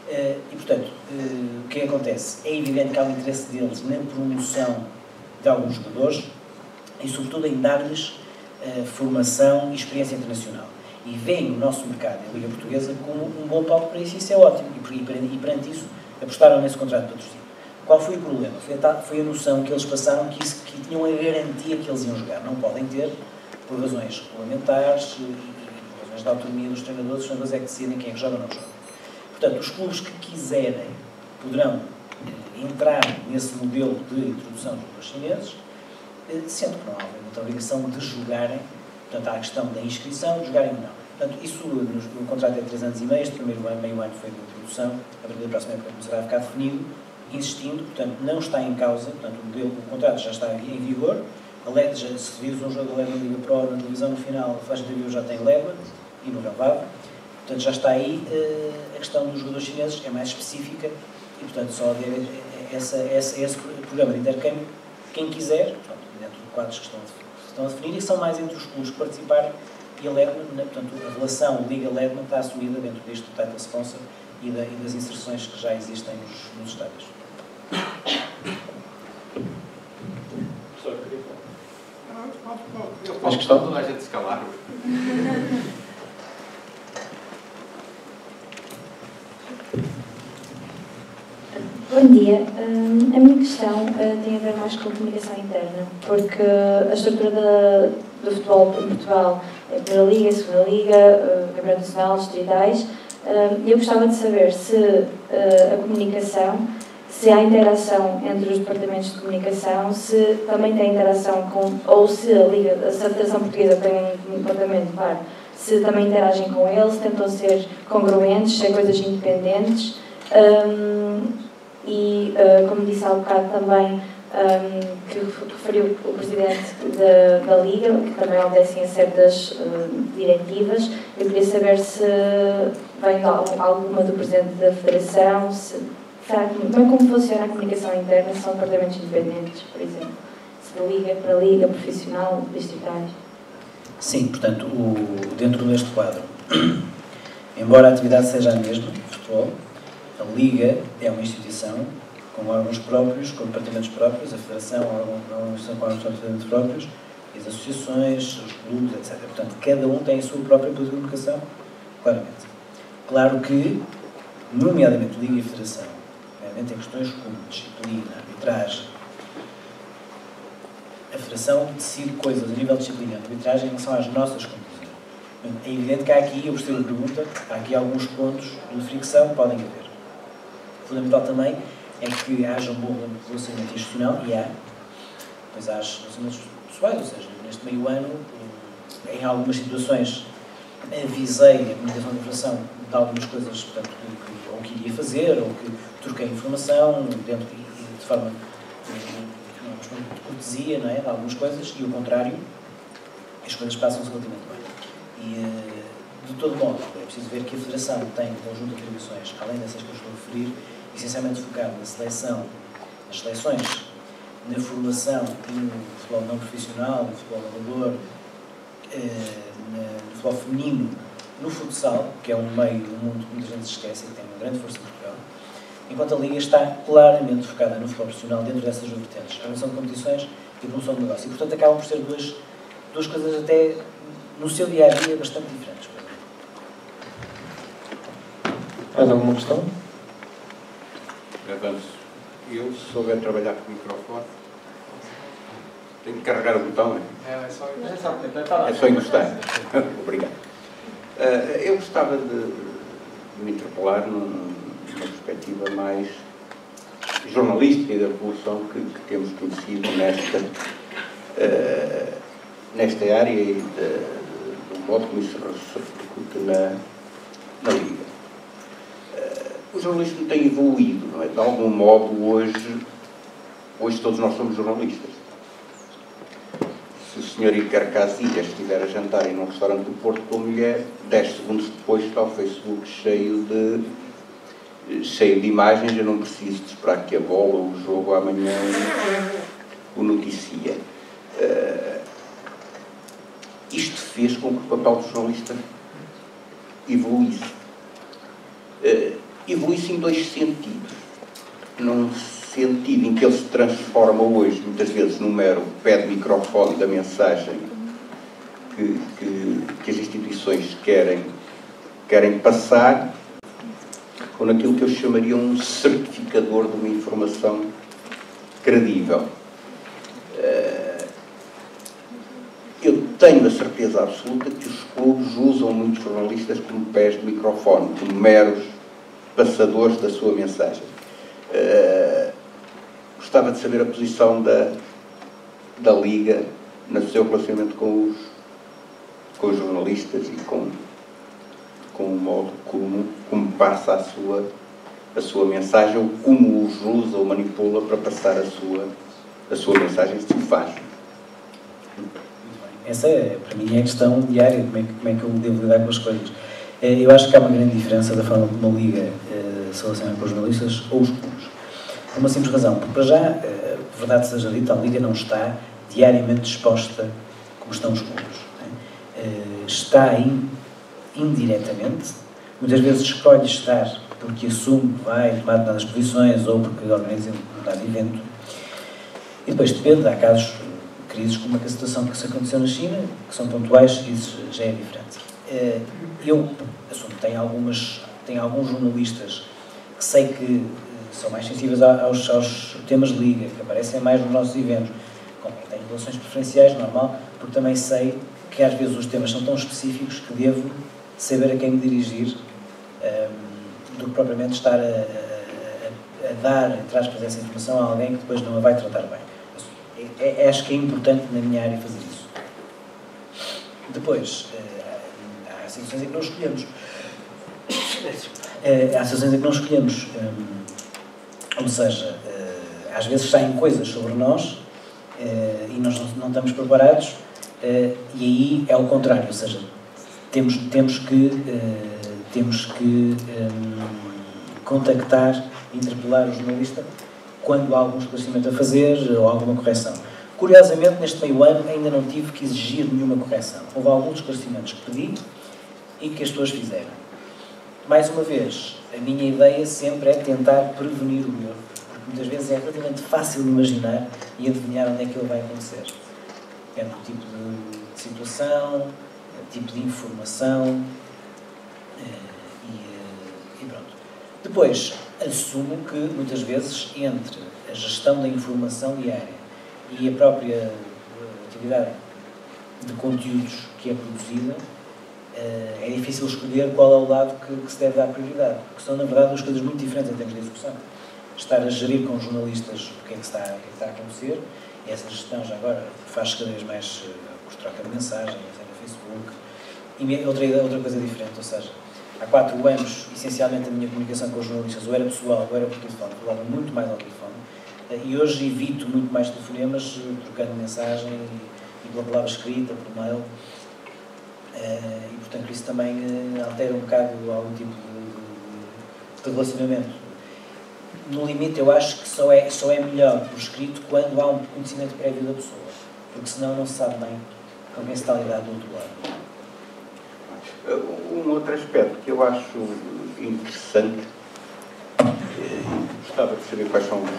E, portanto, o que acontece? É evidente que há um interesse deles na promoção de alguns jogadores e, sobretudo, em dar-lhes formação e experiência internacional. E veem o nosso mercado, a Liga Portuguesa, como um bom palco para isso, e isso é ótimo. E perante isso, apostaram nesse contrato de patrocínio. Qual foi o problema? Foi a noção que eles passaram que tinham a garantia que eles iam jogar. Não podem ter, por razões regulamentares e por razões da autonomia dos treinadores, os treinadores é que decidem quem é que joga ou não joga. Portanto, os clubes que quiserem poderão entrar nesse modelo de introdução dos chineses, sendo que não há uma obrigação de jogarem, portanto, há a questão da inscrição, de jogarem ou não. Portanto, isso no contrato é 3 anos e meio, este primeiro meio ano foi de introdução, a partir da próxima época começará a ficar definido, insistindo, portanto, não está em causa, portanto, o contrato já está em vigor, se vires um jogo da Ledman Liga Pro na televisão, no final, a faixa de vídeo já tem Ledman e no relevado. Portanto, já está aí, a questão dos jogadores chineses é mais específica e, portanto, só haver esse programa de intercâmbio, quem quiser, portanto, dentro de quadros que estão a definir, e são mais entre os clubes que participarem, e a Ledman, portanto, a relação Liga-Ledman está assumida dentro deste title sponsor e das inserções que já existem nos estádios. Professor, queria falar. Eu Acho que está. toda a gente se calar. Bom dia. A minha questão tem a ver mais com a comunicação interna, porque a estrutura do futebol em Portugal é a Primeira Liga, a Segunda Liga, Campeonato Nacional, distritais. Eu gostava de saber se a comunicação, se há interação entre os departamentos de comunicação, se também tem interação com, ou se a Federação Portuguesa tem um departamento, claro, se também interagem com eles, tentam ser congruentes, ser coisas independentes. E, como disse há bocado também, que referiu o Presidente da Liga, que também obedecem a certas diretivas. Eu queria saber se vem alguma do Presidente da Federação, como funciona a comunicação interna, se são departamentos independentes, por exemplo, se de Liga para Liga, profissional, distritais. Sim, portanto, dentro deste quadro, embora a atividade seja a mesma, futebol, a Liga é uma instituição com órgãos próprios, com departamentos próprios, a Federação é uma instituição com órgãos próprios, e as associações, os clubes, etc. Portanto, cada um tem a sua própria política de comunicação, claramente. Claro que, nomeadamente Liga e Federação, nomeadamente em questões como disciplina, arbitragem, a Federação decide coisas a nível de disciplina e arbitragem em relação às nossas conclusões. É evidente que há aqui, eu percebo a pergunta, há aqui alguns pontos de fricção que podem haver. O fundamental também é que haja um bom relacionamento institucional, e há, pois há relacionamentos pessoais, ou seja, neste meio ano, em algumas situações, avisei a comunicação da Federação de algumas coisas, portanto, ou que iria fazer, ou que troquei informação, dentro de forma de cortesia, não é? De algumas coisas, e o contrário, as coisas passam-se relativamente bem. E, de todo modo, é preciso ver que a Federação tem um conjunto de atribuições, além dessas que eu estou a referir, essencialmente focado na seleção, nas seleções, na formação no futebol não profissional, no futebol amador, no futebol feminino, no futsal, que é um meio do mundo que muita gente se esquece e que tem uma grande força em Portugal, enquanto a Liga está claramente focada no futebol profissional dentro dessas duas vertentes, a organização de competições e a promoção de negócio. E, portanto, acabam por ser duas coisas até no seu dia-a-dia bastante diferentes. Mais alguma questão? Avanço. Eu, se souber trabalhar com o microfone, tenho que carregar o botão. É só encostar. Obrigado. Eu gostava de me interpelar numa perspectiva mais jornalística e da evolução que temos conhecido nesta área e do modo como isso se repercute na Liga. O jornalismo tem evoluído, não é? De algum modo, hoje todos nós somos jornalistas. Se o Sr. Iker Casillas estiver a jantar num restaurante do Porto com a mulher, 10 segundos depois está o Facebook cheio de imagens. Eu não preciso de esperar que a bola ou o jogo amanhã o noticia. Isto fez com que o papel do jornalista evoluísse. Evoluísse em dois sentidos. Num sentido em que ele se transforma hoje, muitas vezes, num mero pé de microfone da mensagem que as instituições querem passar, ou naquilo que eu chamaria um certificador de uma informação credível. Eu tenho a certeza absoluta que os clubes usam muitos jornalistas como pés de microfone, como meros passadores da sua mensagem. Gostava de saber a posição da Liga no seu relacionamento com os jornalistas e com o modo como passa a sua mensagem, ou como os usa ou manipula para passar a sua mensagem, se o faz. Essa, para mim, é a questão diária, como é que eu devo lidar com as coisas. Eu acho que há uma grande diferença da forma como uma Liga se relaciona com os jornalistas ou os clubes. Por uma simples razão, porque para já, verdade seja dita, a Liga não está diariamente disposta como estão os clubes. Está indiretamente, muitas vezes escolhe estar porque assume que vai tomar determinadas posições ou porque organiza um dado evento. E depois depende, há casos, crises como a situação que se aconteceu na China, que são pontuais, e isso já é diferente. Eu assumo que tem alguns jornalistas que sei que são mais sensíveis aos temas de Liga, que aparecem mais nos nossos eventos, com quem tenho relações preferenciais, normal, porque também sei que às vezes os temas são tão específicos que devo saber a quem me dirigir do que propriamente estar a dar, entre aspas, essa informação a alguém que depois não a vai tratar bem. Acho que é importante na minha área fazer isso. Depois, há situações em que não escolhemos. Ou seja, às vezes saem coisas sobre nós e nós não estamos preparados, e aí é o contrário, ou seja, temos que contactar, interpelar o jornalista quando há algum esclarecimento a fazer ou alguma correção. Curiosamente, neste meio ano ainda não tive que exigir nenhuma correção. Houve alguns esclarecimentos que pedi e que as pessoas fizeram. Mais uma vez, a minha ideia sempre é tentar prevenir o erro, porque muitas vezes é relativamente fácil de imaginar e adivinhar onde é que ele vai acontecer. É do tipo de situação, tipo de informação e pronto. Depois, assumo que muitas vezes entre a gestão da informação diária e a própria atividade de conteúdos que é produzida, é difícil escolher qual é o lado que se deve dar prioridade, porque são, na verdade, duas coisas muito diferentes em termos de execução. Estar a gerir com jornalistas o que é que está a acontecer, e essa gestão já agora faz cada vez mais por troca de mensagens, no Facebook, e outra coisa diferente, ou seja, há 4 anos, essencialmente, a minha comunicação com os jornalistas ou era pessoal ou era por telefone, falava muito mais ao telefone, e hoje evito muito mais telefonemas, trocando mensagem e pela palavra escrita, por mail, e portanto isso também altera um bocado algum tipo de relacionamento. No limite, eu acho que só é melhor por escrito quando há um conhecimento prévio da pessoa, porque senão não se sabe bem com quem se está a lidar do outro lado. Um outro aspecto que eu acho interessante, gostava de saber quais são os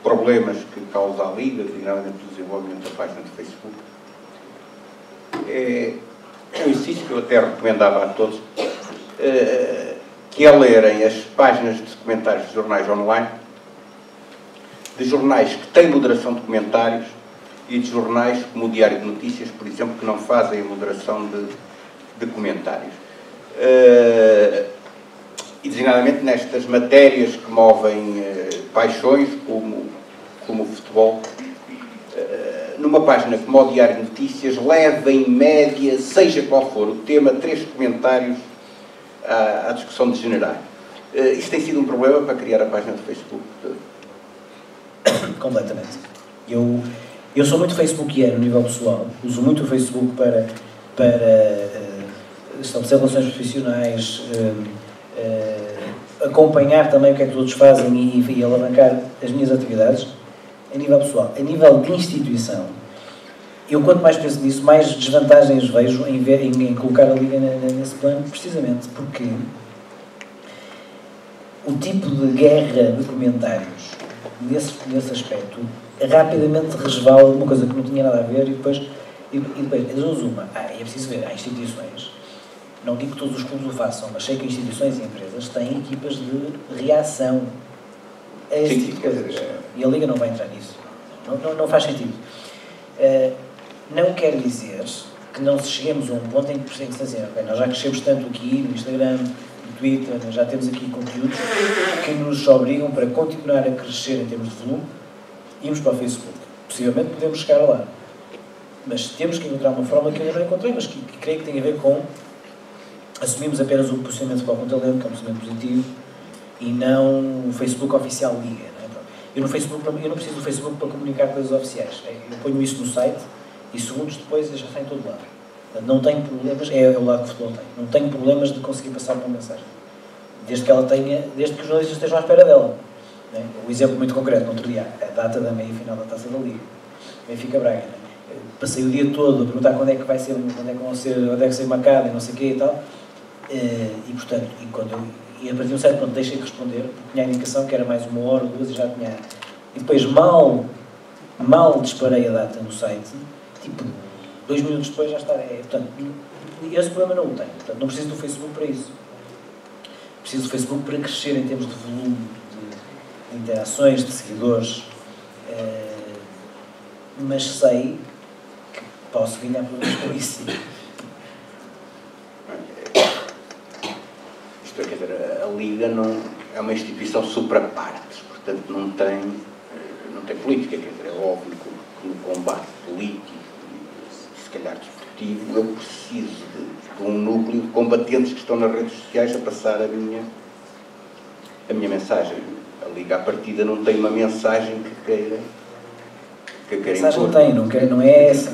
problemas que causa a Liga, designadamente o desenvolvimento da página do Facebook. É um exercício que eu até recomendava a todos, que é lerem as páginas de comentários de jornais online, de jornais que têm moderação de comentários e de jornais como o Diário de Notícias, por exemplo, que não fazem a moderação de comentários. E designadamente nestas matérias que movem paixões, como o futebol, numa página como o Diário de Notícias, leva em média, seja qual for o tema, 3 comentários à discussão de generais. Isto tem sido um problema para criar a página do Facebook? Completamente. Eu sou muito facebookiano no nível pessoal, uso muito o Facebook para estabelecer relações profissionais, acompanhar também o que é que todos fazem e alavancar as minhas atividades a nível pessoal. A nível de instituição, eu quanto mais penso nisso, mais desvantagens vejo em colocar a Liga nesse plano, precisamente porque o tipo de guerra de comentários nesse aspecto rapidamente resvala uma coisa que não tinha nada a ver e depois é preciso ver, há instituições, não digo que todos os clubes o façam, mas sei que instituições e empresas têm equipas de reação a este tipo de coisas. E a Liga não vai entrar nisso. Não faz sentido. Não quer dizer que não cheguemos a um ponto em que precisamos dizer, okay, nós já crescemos tanto aqui no Instagram, no Twitter, já temos aqui conteúdos que nos obrigam para continuar a crescer em termos de volume, irmos para o Facebook. Possivelmente podemos chegar lá. Mas temos que encontrar uma forma que eu ainda não encontrei, mas que creio que tem a ver com assumimos apenas o posicionamento para o talento, que é um posicionamento positivo, e não o Facebook oficial Liga. Não é? Eu não preciso do Facebook para comunicar coisas oficiais. Eu ponho isso no site e segundos depois já está em todo lado. Não tenho problemas, é o lado que o futebol tem, não tenho problemas de conseguir passar uma mensagem. Desde que os jornalistas estejam à espera dela. Não é? O exemplo muito concreto, no outro dia, a data da meia-final da Taça da Liga. Benfica Braga. Não é? Passei o dia todo a perguntar quando é que vai ser, onde é que ser marcado e não sei o quê e tal. E portanto, e a partir de um certo ponto deixei de responder, porque tinha a indicação que era mais 1 hora ou 2 e já tinha. E depois mal disparei a data no site, tipo, 2 minutos depois já está. Portanto, esse problema não o tenho. Portanto, não preciso do Facebook para isso. Preciso do Facebook para crescer em termos de volume, de interações, de seguidores. Mas sei que posso ganhar problemas com isso. Isto é, quer dizer, a Liga não é uma instituição supra-partes, portanto não tem política, quer dizer, é óbvio que no combate político e se calhar desportivo eu preciso de um núcleo de combatentes que estão nas redes sociais a passar a minha mensagem. A Liga à partida não tem uma mensagem que queira impor. A mensagem tem, não é essa.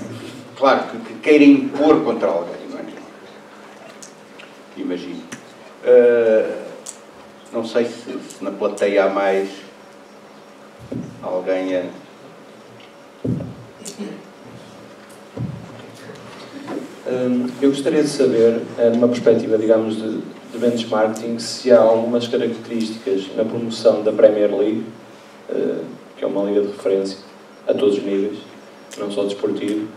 Claro, que queira impor contra alguém, não é? Imagino. Não sei se na plateia há mais alguém a... Eu gostaria de saber, numa perspectiva, digamos, de benchmarking, se há algumas características na promoção da Premier League, que é uma liga de referência a todos os níveis, não só desportivo,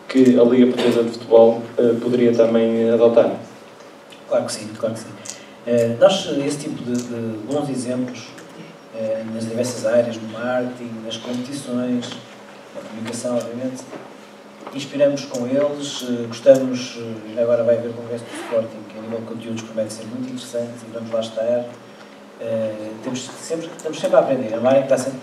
que a Liga Portuguesa de Futebol poderia também adotar. Claro que sim, claro que sim. Nós, esse tipo de bons exemplos, nas diversas áreas, no marketing, nas competições, na comunicação, obviamente, inspiramos com eles, gostamos, agora vai haver o Congresso do Sporting, que a nível de conteúdos promete ser muito interessante e vamos lá estar. Estamos sempre a aprender, a marca está sempre...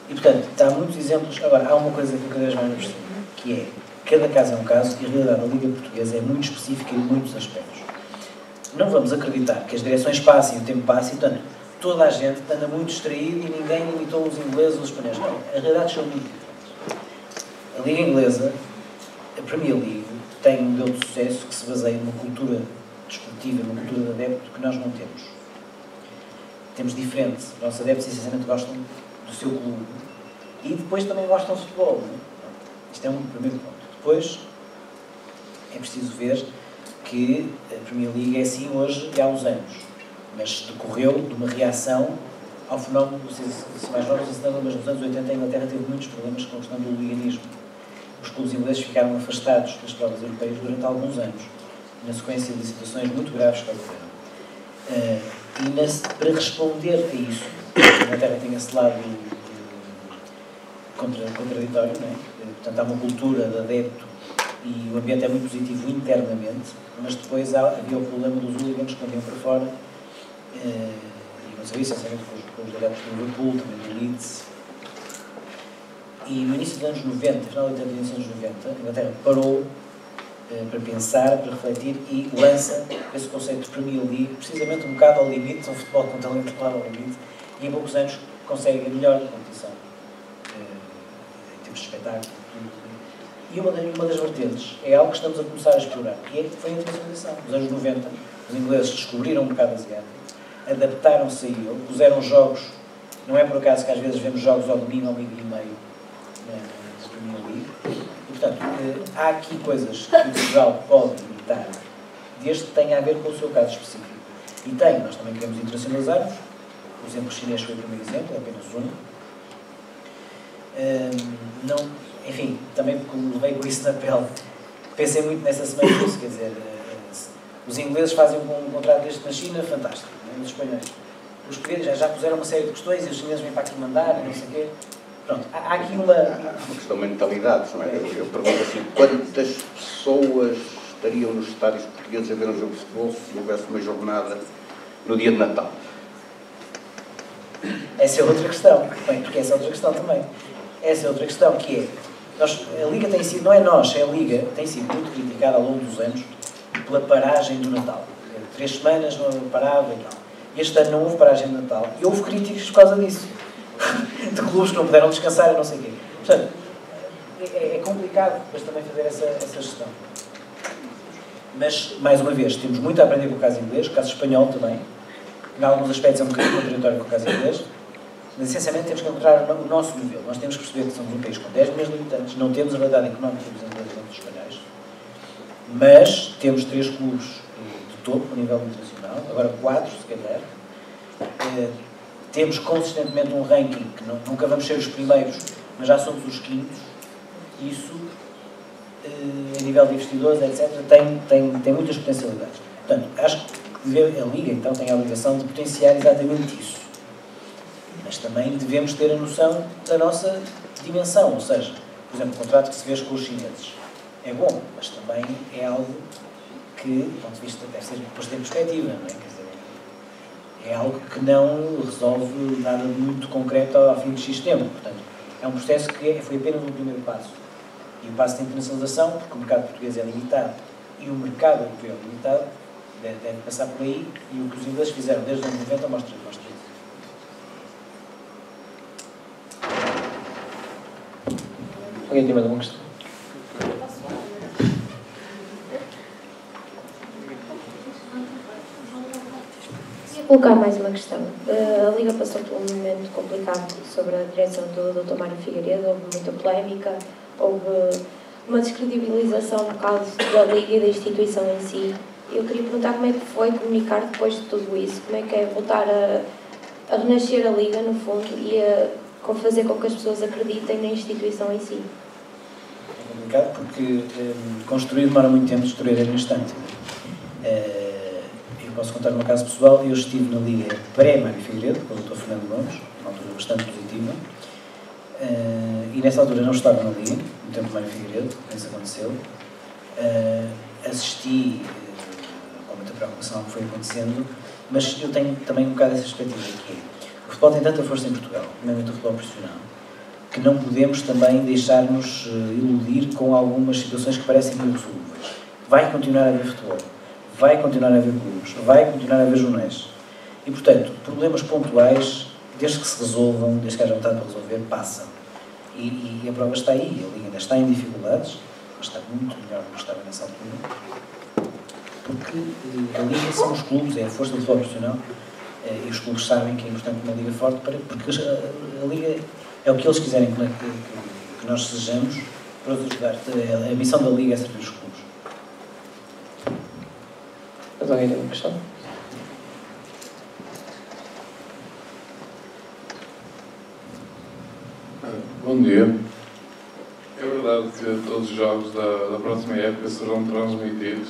E, portanto, há muitos exemplos. Agora, há uma coisa que eu cada vez mais me percebo, que é, cada caso é um caso e a realidade da Liga Portuguesa é muito específica em muitos aspectos. Não vamos acreditar que as direções passem e o tempo passe e, portanto, toda a gente anda muito distraída e ninguém imitou os ingleses ou os espanhóis. Não, a realidade são muito diferentes. A Liga Inglesa, a Premier League, tem um modelo de sucesso que se baseia numa cultura desportiva, numa cultura de adepto que nós não temos. Temos diferente. Os nossos adeptos, essencialmente, gostam do seu clube e depois também gostam de futebol. Não é? Isto é um primeiro ponto. Depois, é preciso ver que a Premier League é assim hoje e há uns anos, mas decorreu de uma reação ao fenómeno, não sei se mais novos se lembram, mas nos anos 80 a Inglaterra teve muitos problemas com a questão do hooliganismo. Os clubes ingleses ficaram afastados das provas europeias durante alguns anos, na sequência de situações muito graves que ocorreram. Para responder a isso, a Inglaterra tem esse lado contraditório, não é? Portanto, há uma cultura de adepto e o ambiente é muito positivo internamente, mas depois havia o problema dos hooligans que iam para fora, e aconteceu isso, essencialmente com os adeptos do Liverpool, também do Leeds. E no início dos anos 90, final de 80 e início dos anos 90, a Inglaterra parou para pensar, para refletir e lança esse conceito de Premier League, precisamente um bocado ao limite, um futebol com talento claro ao limite, e em poucos anos consegue a melhor competição em termos de espetáculo. E uma das vertentes é algo que estamos a começar a explorar, que foi a internacionalização. Nos anos 90, os ingleses descobriram o mercado asiático, adaptaram-se a ele, puseram jogos, não é por acaso que às vezes vemos jogos ao domingo, ao meio-dia e meio, na Premier League. E, portanto, há aqui coisas que o Portugal pode imitar, desde que tenha a ver com o seu caso específico. E tem, nós também queremos internacionalizar-nos. O exemplo chinês foi o primeiro exemplo, é apenas um. Enfim, também porque levei com isso na pele, pensei muito nessa semana disso, quer dizer, os ingleses fazem um contrato deste na China, fantástico, os espanhóis. Os portugueses já puseram uma série de questões e os chineses vêm para aqui mandar, não sei o quê. Pronto, há aqui uma questão de mentalidade, não é? Eu pergunto assim, quantas pessoas estariam nos estádios portugueses a ver um jogo de futebol se houvesse uma jornada no dia de Natal? Essa é outra questão, bem, porque essa é outra questão também. Essa é outra questão, que é, a Liga tem sido, não é nós, é a Liga, tem sido muito criticada ao longo dos anos pela paragem do Natal. 3 semanas não parava e tal. Este ano não houve paragem de Natal e houve críticas por causa disso. De clubes que não puderam descansar e não sei o quê. Portanto, é complicado depois também fazer essa gestão. Mas, mais uma vez, temos muito a aprender com o caso inglês, o caso espanhol também. Em alguns aspectos é um bocadinho contraditório com o caso inglês. Mas, essencialmente, temos que encontrar o nosso modelo. Nós temos que perceber que somos um país com 10 milhões de habitantes, não temos a realidade económica dos ingleses e dos espanhóis, mas temos 3 clubes de topo a nível internacional, agora 4, se calhar. Temos consistentemente um ranking que nunca vamos ser os primeiros, mas já somos os quintos. Isso, a nível de investidores, etc., tem muitas potencialidades. Portanto, acho que a Liga, então, tem a obrigação de potenciar exatamente isso. Mas também devemos ter a noção da nossa dimensão, ou seja, por exemplo, o contrato que se fez com os chineses é bom, mas também é algo que, do ponto de vista, deve ser posto em perspectiva, não é? Quer dizer, é algo que não resolve nada de muito concreto ao fim de X tempo. Portanto, é um processo que foi apenas o primeiro passo. E o passo de internacionalização, porque o mercado português é limitado e o mercado europeu é limitado, deve passar por aí, e o que os ingleses fizeram desde os anos 90 mostra isso. Alguém tem mais alguma questão? Colocar mais uma questão. A Liga passou por um momento complicado sobre a direção do Dr. Mário Figueiredo, houve muita polémica, houve uma descredibilização um bocado da Liga e da instituição em si. Eu queria perguntar como é que foi comunicar depois de tudo isso, como é que é voltar a renascer a Liga, no fundo, e a fazer com que as pessoas acreditem na instituição em si. É complicado porque construir demora muito tempo, destruir é no instante. Eu posso contar o meu caso pessoal. Eu estive na Liga pré-Mário Figueiredo, com o Dr. Fernando Gomes, uma altura bastante positiva, e nessa altura não estava na Liga, no tempo de Mário Figueiredo, quando isso aconteceu. Assisti com muita preocupação ao que foi acontecendo, mas eu tenho também um bocado essa perspectiva que o futebol tem tanta força em Portugal, primeiramente o futebol profissional, que não podemos também deixar-nos iludir com algumas situações que parecem irresolúveis. Vai continuar a haver futebol, vai continuar a haver clubes, vai continuar a haver jornais. E, portanto, problemas pontuais, desde que se resolvam, desde que haja vontade para resolver, passam. E a prova está aí. A Liga ainda está em dificuldades, mas está muito melhor do que estava nessa altura. Porque a Liga são os clubes, é a força do futebol profissional, e os clubes sabem que é importante uma Liga forte, porque a Liga é o que eles quiserem que nós sejamos, para os ajudar. A missão da Liga é servir os clubes. Mas alguém tem uma questão? Bom dia. É verdade que todos os jogos da próxima época serão transmitidos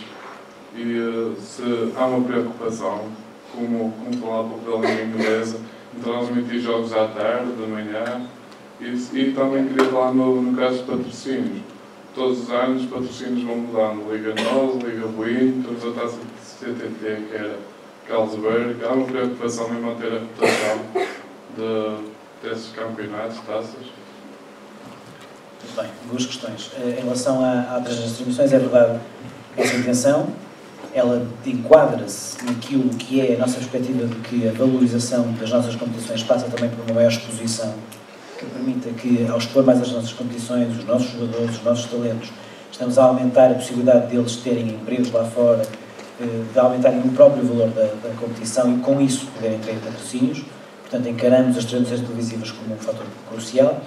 e se há uma preocupação, como falava pela língua inglesa, em transmitir jogos à tarde, de manhã, e também queria falar no caso de patrocínios. Todos os anos os patrocínios vão mudando. Liga NOS, Liga Buin, temos a taça de CTT, que era Carlsberg. Há uma preocupação em manter a reputação desses campeonatos, taças. Muito bem, duas questões. Em relação a transmissões, é verdade essa intenção. Ela enquadra-se naquilo que é a nossa perspectiva de que a valorização das nossas competições passa também por uma maior exposição, que permita que, ao expor mais as nossas competições, os nossos jogadores, os nossos talentos, estamos a aumentar a possibilidade deles terem empregos lá fora, de aumentarem o próprio valor da competição e, com isso, poderem ter patrocínios. Portanto, encaramos as transmissões televisivas como um fator crucial.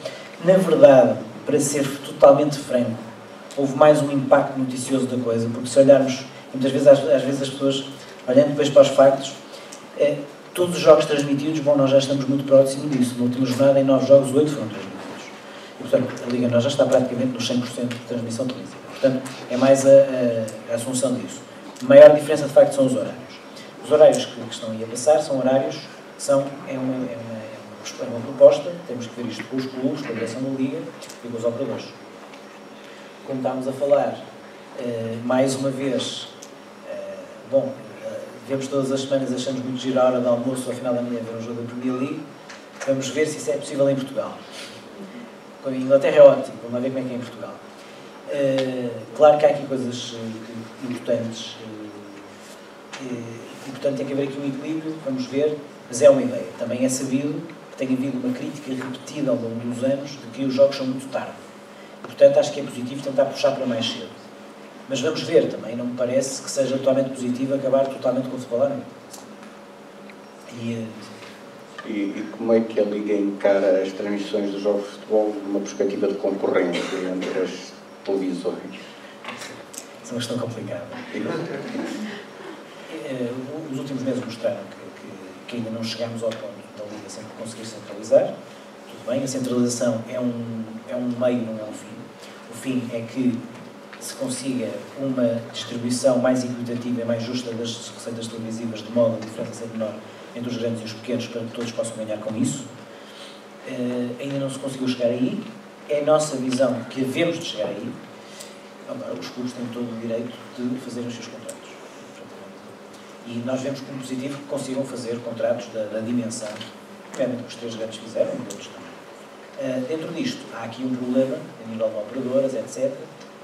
Na verdade, para ser totalmente franco, houve mais um impacto noticioso da coisa, porque se olharmos, muitas vezes, às vezes as pessoas, olhando depois para os factos, todos os jogos transmitidos, bom, nós já estamos muito próximo disso. Na última jornada, em 9 jogos, 8 foram transmitidos. E, portanto, a Liga NOS já está praticamente nos 100% de transmissão televisiva. Portanto, é mais a assunção disso. A maior diferença, de facto, são os horários. Os horários que estão aí a passar são horários que é uma proposta, temos que ver isto com os clubes, com a direção da Liga e com os operadores. Como estávamos a falar, mais uma vez, vemos todas as semanas, achamos muito giro a hora do almoço, ao final da manhã, ver um jogo da Premier League. Vamos ver se isso é possível em Portugal. Com a Inglaterra é ótimo, vamos lá ver como é que é em Portugal. Claro que há aqui coisas importantes e, portanto, tem que haver aqui um equilíbrio, vamos ver, mas é uma ideia. Também é sabido que tem havido uma crítica repetida ao longo dos anos de que os jogos são muito tarde. E, portanto, acho que é positivo tentar puxar para mais cedo. Mas vamos ver também, não me parece que seja totalmente positivo acabar totalmente com o futebol à noite. E como é que a Liga encara as transmissões dos jogos de futebol numa perspectiva de concorrência entre as televisões? Isso é uma questão complicada. Os últimos meses mostraram que ainda não chegamos ao ponto da Liga sempre conseguir centralizar. Tudo bem, a centralização é um meio, não é um fim. O fim é que se consiga uma distribuição mais equitativa e mais justa das receitas televisivas, de modo a diferença ser menor entre os grandes e os pequenos, para que todos possam ganhar com isso. Ainda não se conseguiu chegar aí. É a nossa visão que havemos de chegar aí. Agora, os clubes têm todo o direito de fazer os seus contratos. E nós vemos como positivo que consigam fazer contratos da dimensão, realmente que os três grandes fizeram, e outros também. Dentro disto, há aqui um problema, a nível de operadoras, etc.,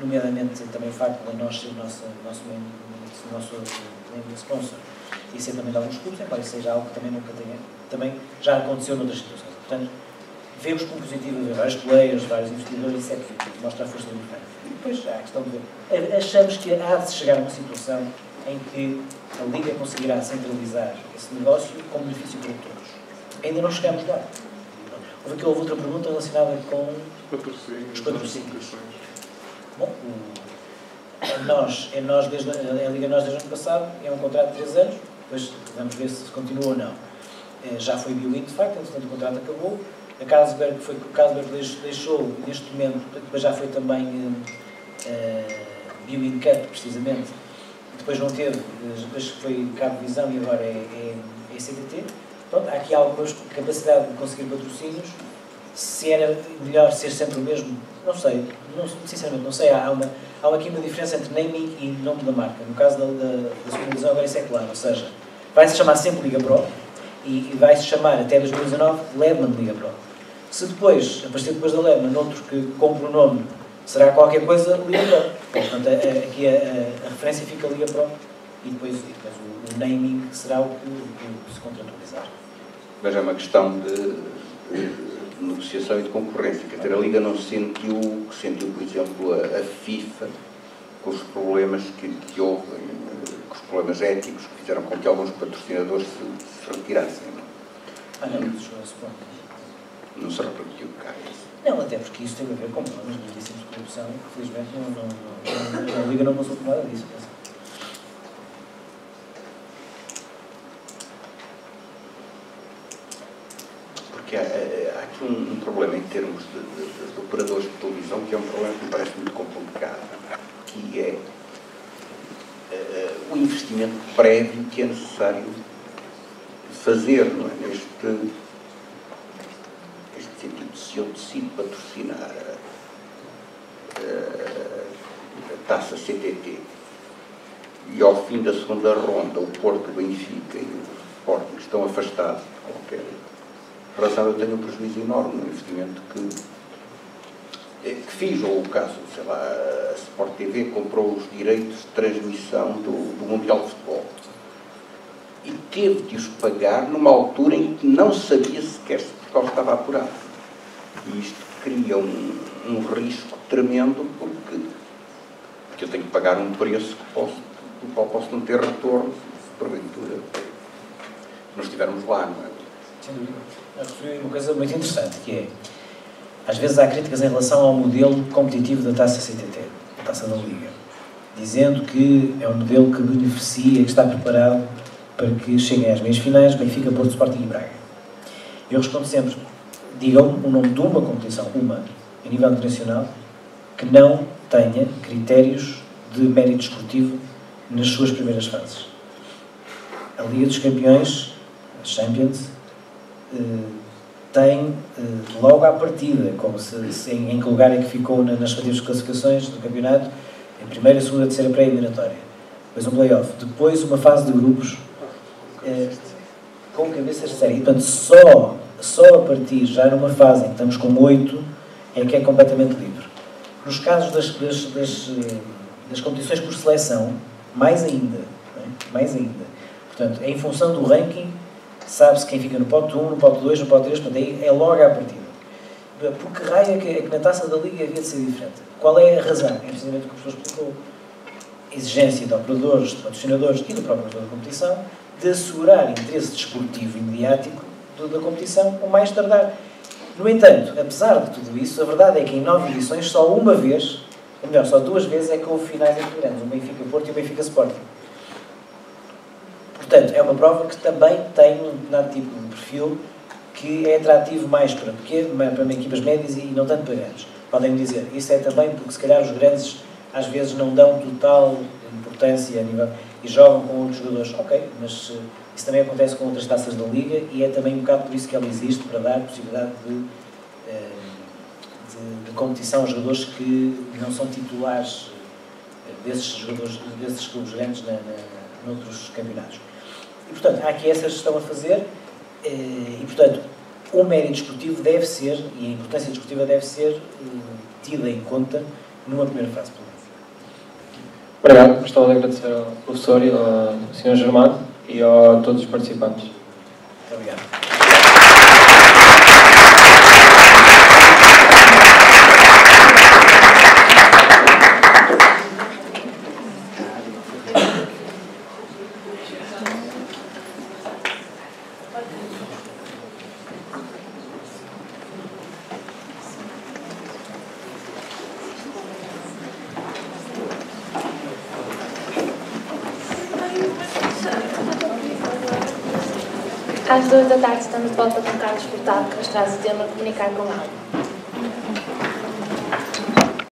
nomeadamente também o facto de nós ser o nosso main sponsor e ser também de alguns clubes, embora isso seja algo que também nunca tenha, também já aconteceu noutras situações. Portanto, vemos como positivo ver vários players, vários investidores, isso é que mostra a força do mercado. E depois há a questão de ver. Achamos que há de chegar a uma situação em que a Liga conseguirá centralizar esse negócio com benefício para todos. Ainda não chegamos lá. Houve outra pergunta relacionada com os patrocínios. Bom, a Liga Nós desde o ano passado é um contrato de 3 anos, depois vamos ver se continua ou não. Já foi Bill de facto, entretanto o contrato acabou. A Carlsberg deixou, neste momento, depois já foi também Bill Cup, precisamente. Depois não teve, depois foi Cabo Visão e agora é CTT. Pronto, há aqui alguma capacidade de conseguir patrocínios. Se era melhor ser sempre o mesmo, não sei. Sinceramente, não sei. Há aqui uma diferença entre naming e nome da marca. No caso da segunda divisão, agora isso é claro. Ou seja, vai-se chamar sempre Liga Pro e vai-se chamar até 2019 Ledman Liga Pro. Se depois, a partir depois da Ledman, outro que compra o nome, será qualquer coisa Liga Pro. Portanto, aqui a referência fica Liga Pro e depois o naming será o que se contratualizar. Mas é uma questão de negociação e de concorrência. Quer dizer, a Liga não sentiu o que sentiu, por exemplo, a FIFA, com os problemas que houve, com os problemas éticos que fizeram com que alguns patrocinadores se retirassem. Não se repercutiu cá isso. Não, até porque isso tem a ver com problemas gravíssimos de corrupção, que felizmente a Liga não passou por nada disso. Porque há aqui um problema em termos de operadores de televisão, que é um problema que me parece muito complicado, que é o investimento prévio que é necessário fazer, não é? Neste sentido, se eu decido patrocinar a taça CTT e ao fim da segunda ronda o Porto, o Benfica e o Sporting estão afastados de qualquer razão, eu tenho um prejuízo enorme no investimento que fiz, ou o caso, sei lá, a Sport TV comprou os direitos de transmissão do Mundial de Futebol e teve de os pagar numa altura em que não sabia sequer se Portugal estava apurado. E isto cria um risco tremendo porque eu tenho que pagar um preço do qual posso não ter retorno, porventura, não estivermos lá, não é? Sem dúvida. Eu referi uma coisa muito interessante, que é, às vezes há críticas em relação ao modelo competitivo da taça CTT, da taça da Liga, dizendo que é um modelo que beneficia, que está preparado para que cheguem às meias finais Benfica, Porto, Sporting e Braga. Eu respondo sempre, digam-me o nome de uma competição, a nível internacional, que não tenha critérios de mérito esportivo nas suas primeiras fases. A Liga dos Campeões, a Champions, tem logo à partida, como em que lugar é que ficou nas respectivas classificações do campeonato, em primeira, segunda, terceira pré-eliminatória, depois um play-off, depois uma fase de grupos com cabeças de série. E, portanto, só a partir, já numa fase em que estamos com 8, é que é completamente livre. Nos casos das competições por seleção, mais ainda. Mais ainda. Portanto, em função do ranking, sabe-se quem fica no pote 1, no pote 2, no pote 3, portanto, aí é logo à partida. Por que raio é que na taça da Liga havia de ser diferente? Qual é a razão? É precisamente o que o professor explicou. Exigência de operadores, de patrocinadores e do próprio operador da competição de assegurar interesse desportivo e mediático da competição o mais tardar. No entanto, apesar de tudo isso, a verdade é que em 9 edições só uma vez, ou melhor, só 2 vezes é que houve finais entre grandes, o Benfica Porto e o Benfica Sporting. Portanto, é uma prova que também tem um determinado tipo de perfil que é atrativo mais para equipas médias e não tanto para grandes. Podem-me dizer, isso é também porque se calhar os grandes às vezes não dão total importância a nível, e jogam com outros jogadores. Ok, mas isso também acontece com outras taças da Liga e é também um bocado por isso que ela existe, para dar possibilidade de competição a jogadores que não são titulares desses clubes grandes noutros campeonatos. E, portanto, há aqui essa gestão a fazer e, portanto, o mérito desportivo deve ser, e a importância desportiva deve ser tida em conta numa primeira fase. Obrigado. Gostava de agradecer ao professor e ao Sr. Germano e a todos os participantes. Muito obrigado. Às 2 da tarde estamos de volta com Carlos Furtado, que nos traz o tema Comunicar com Alma.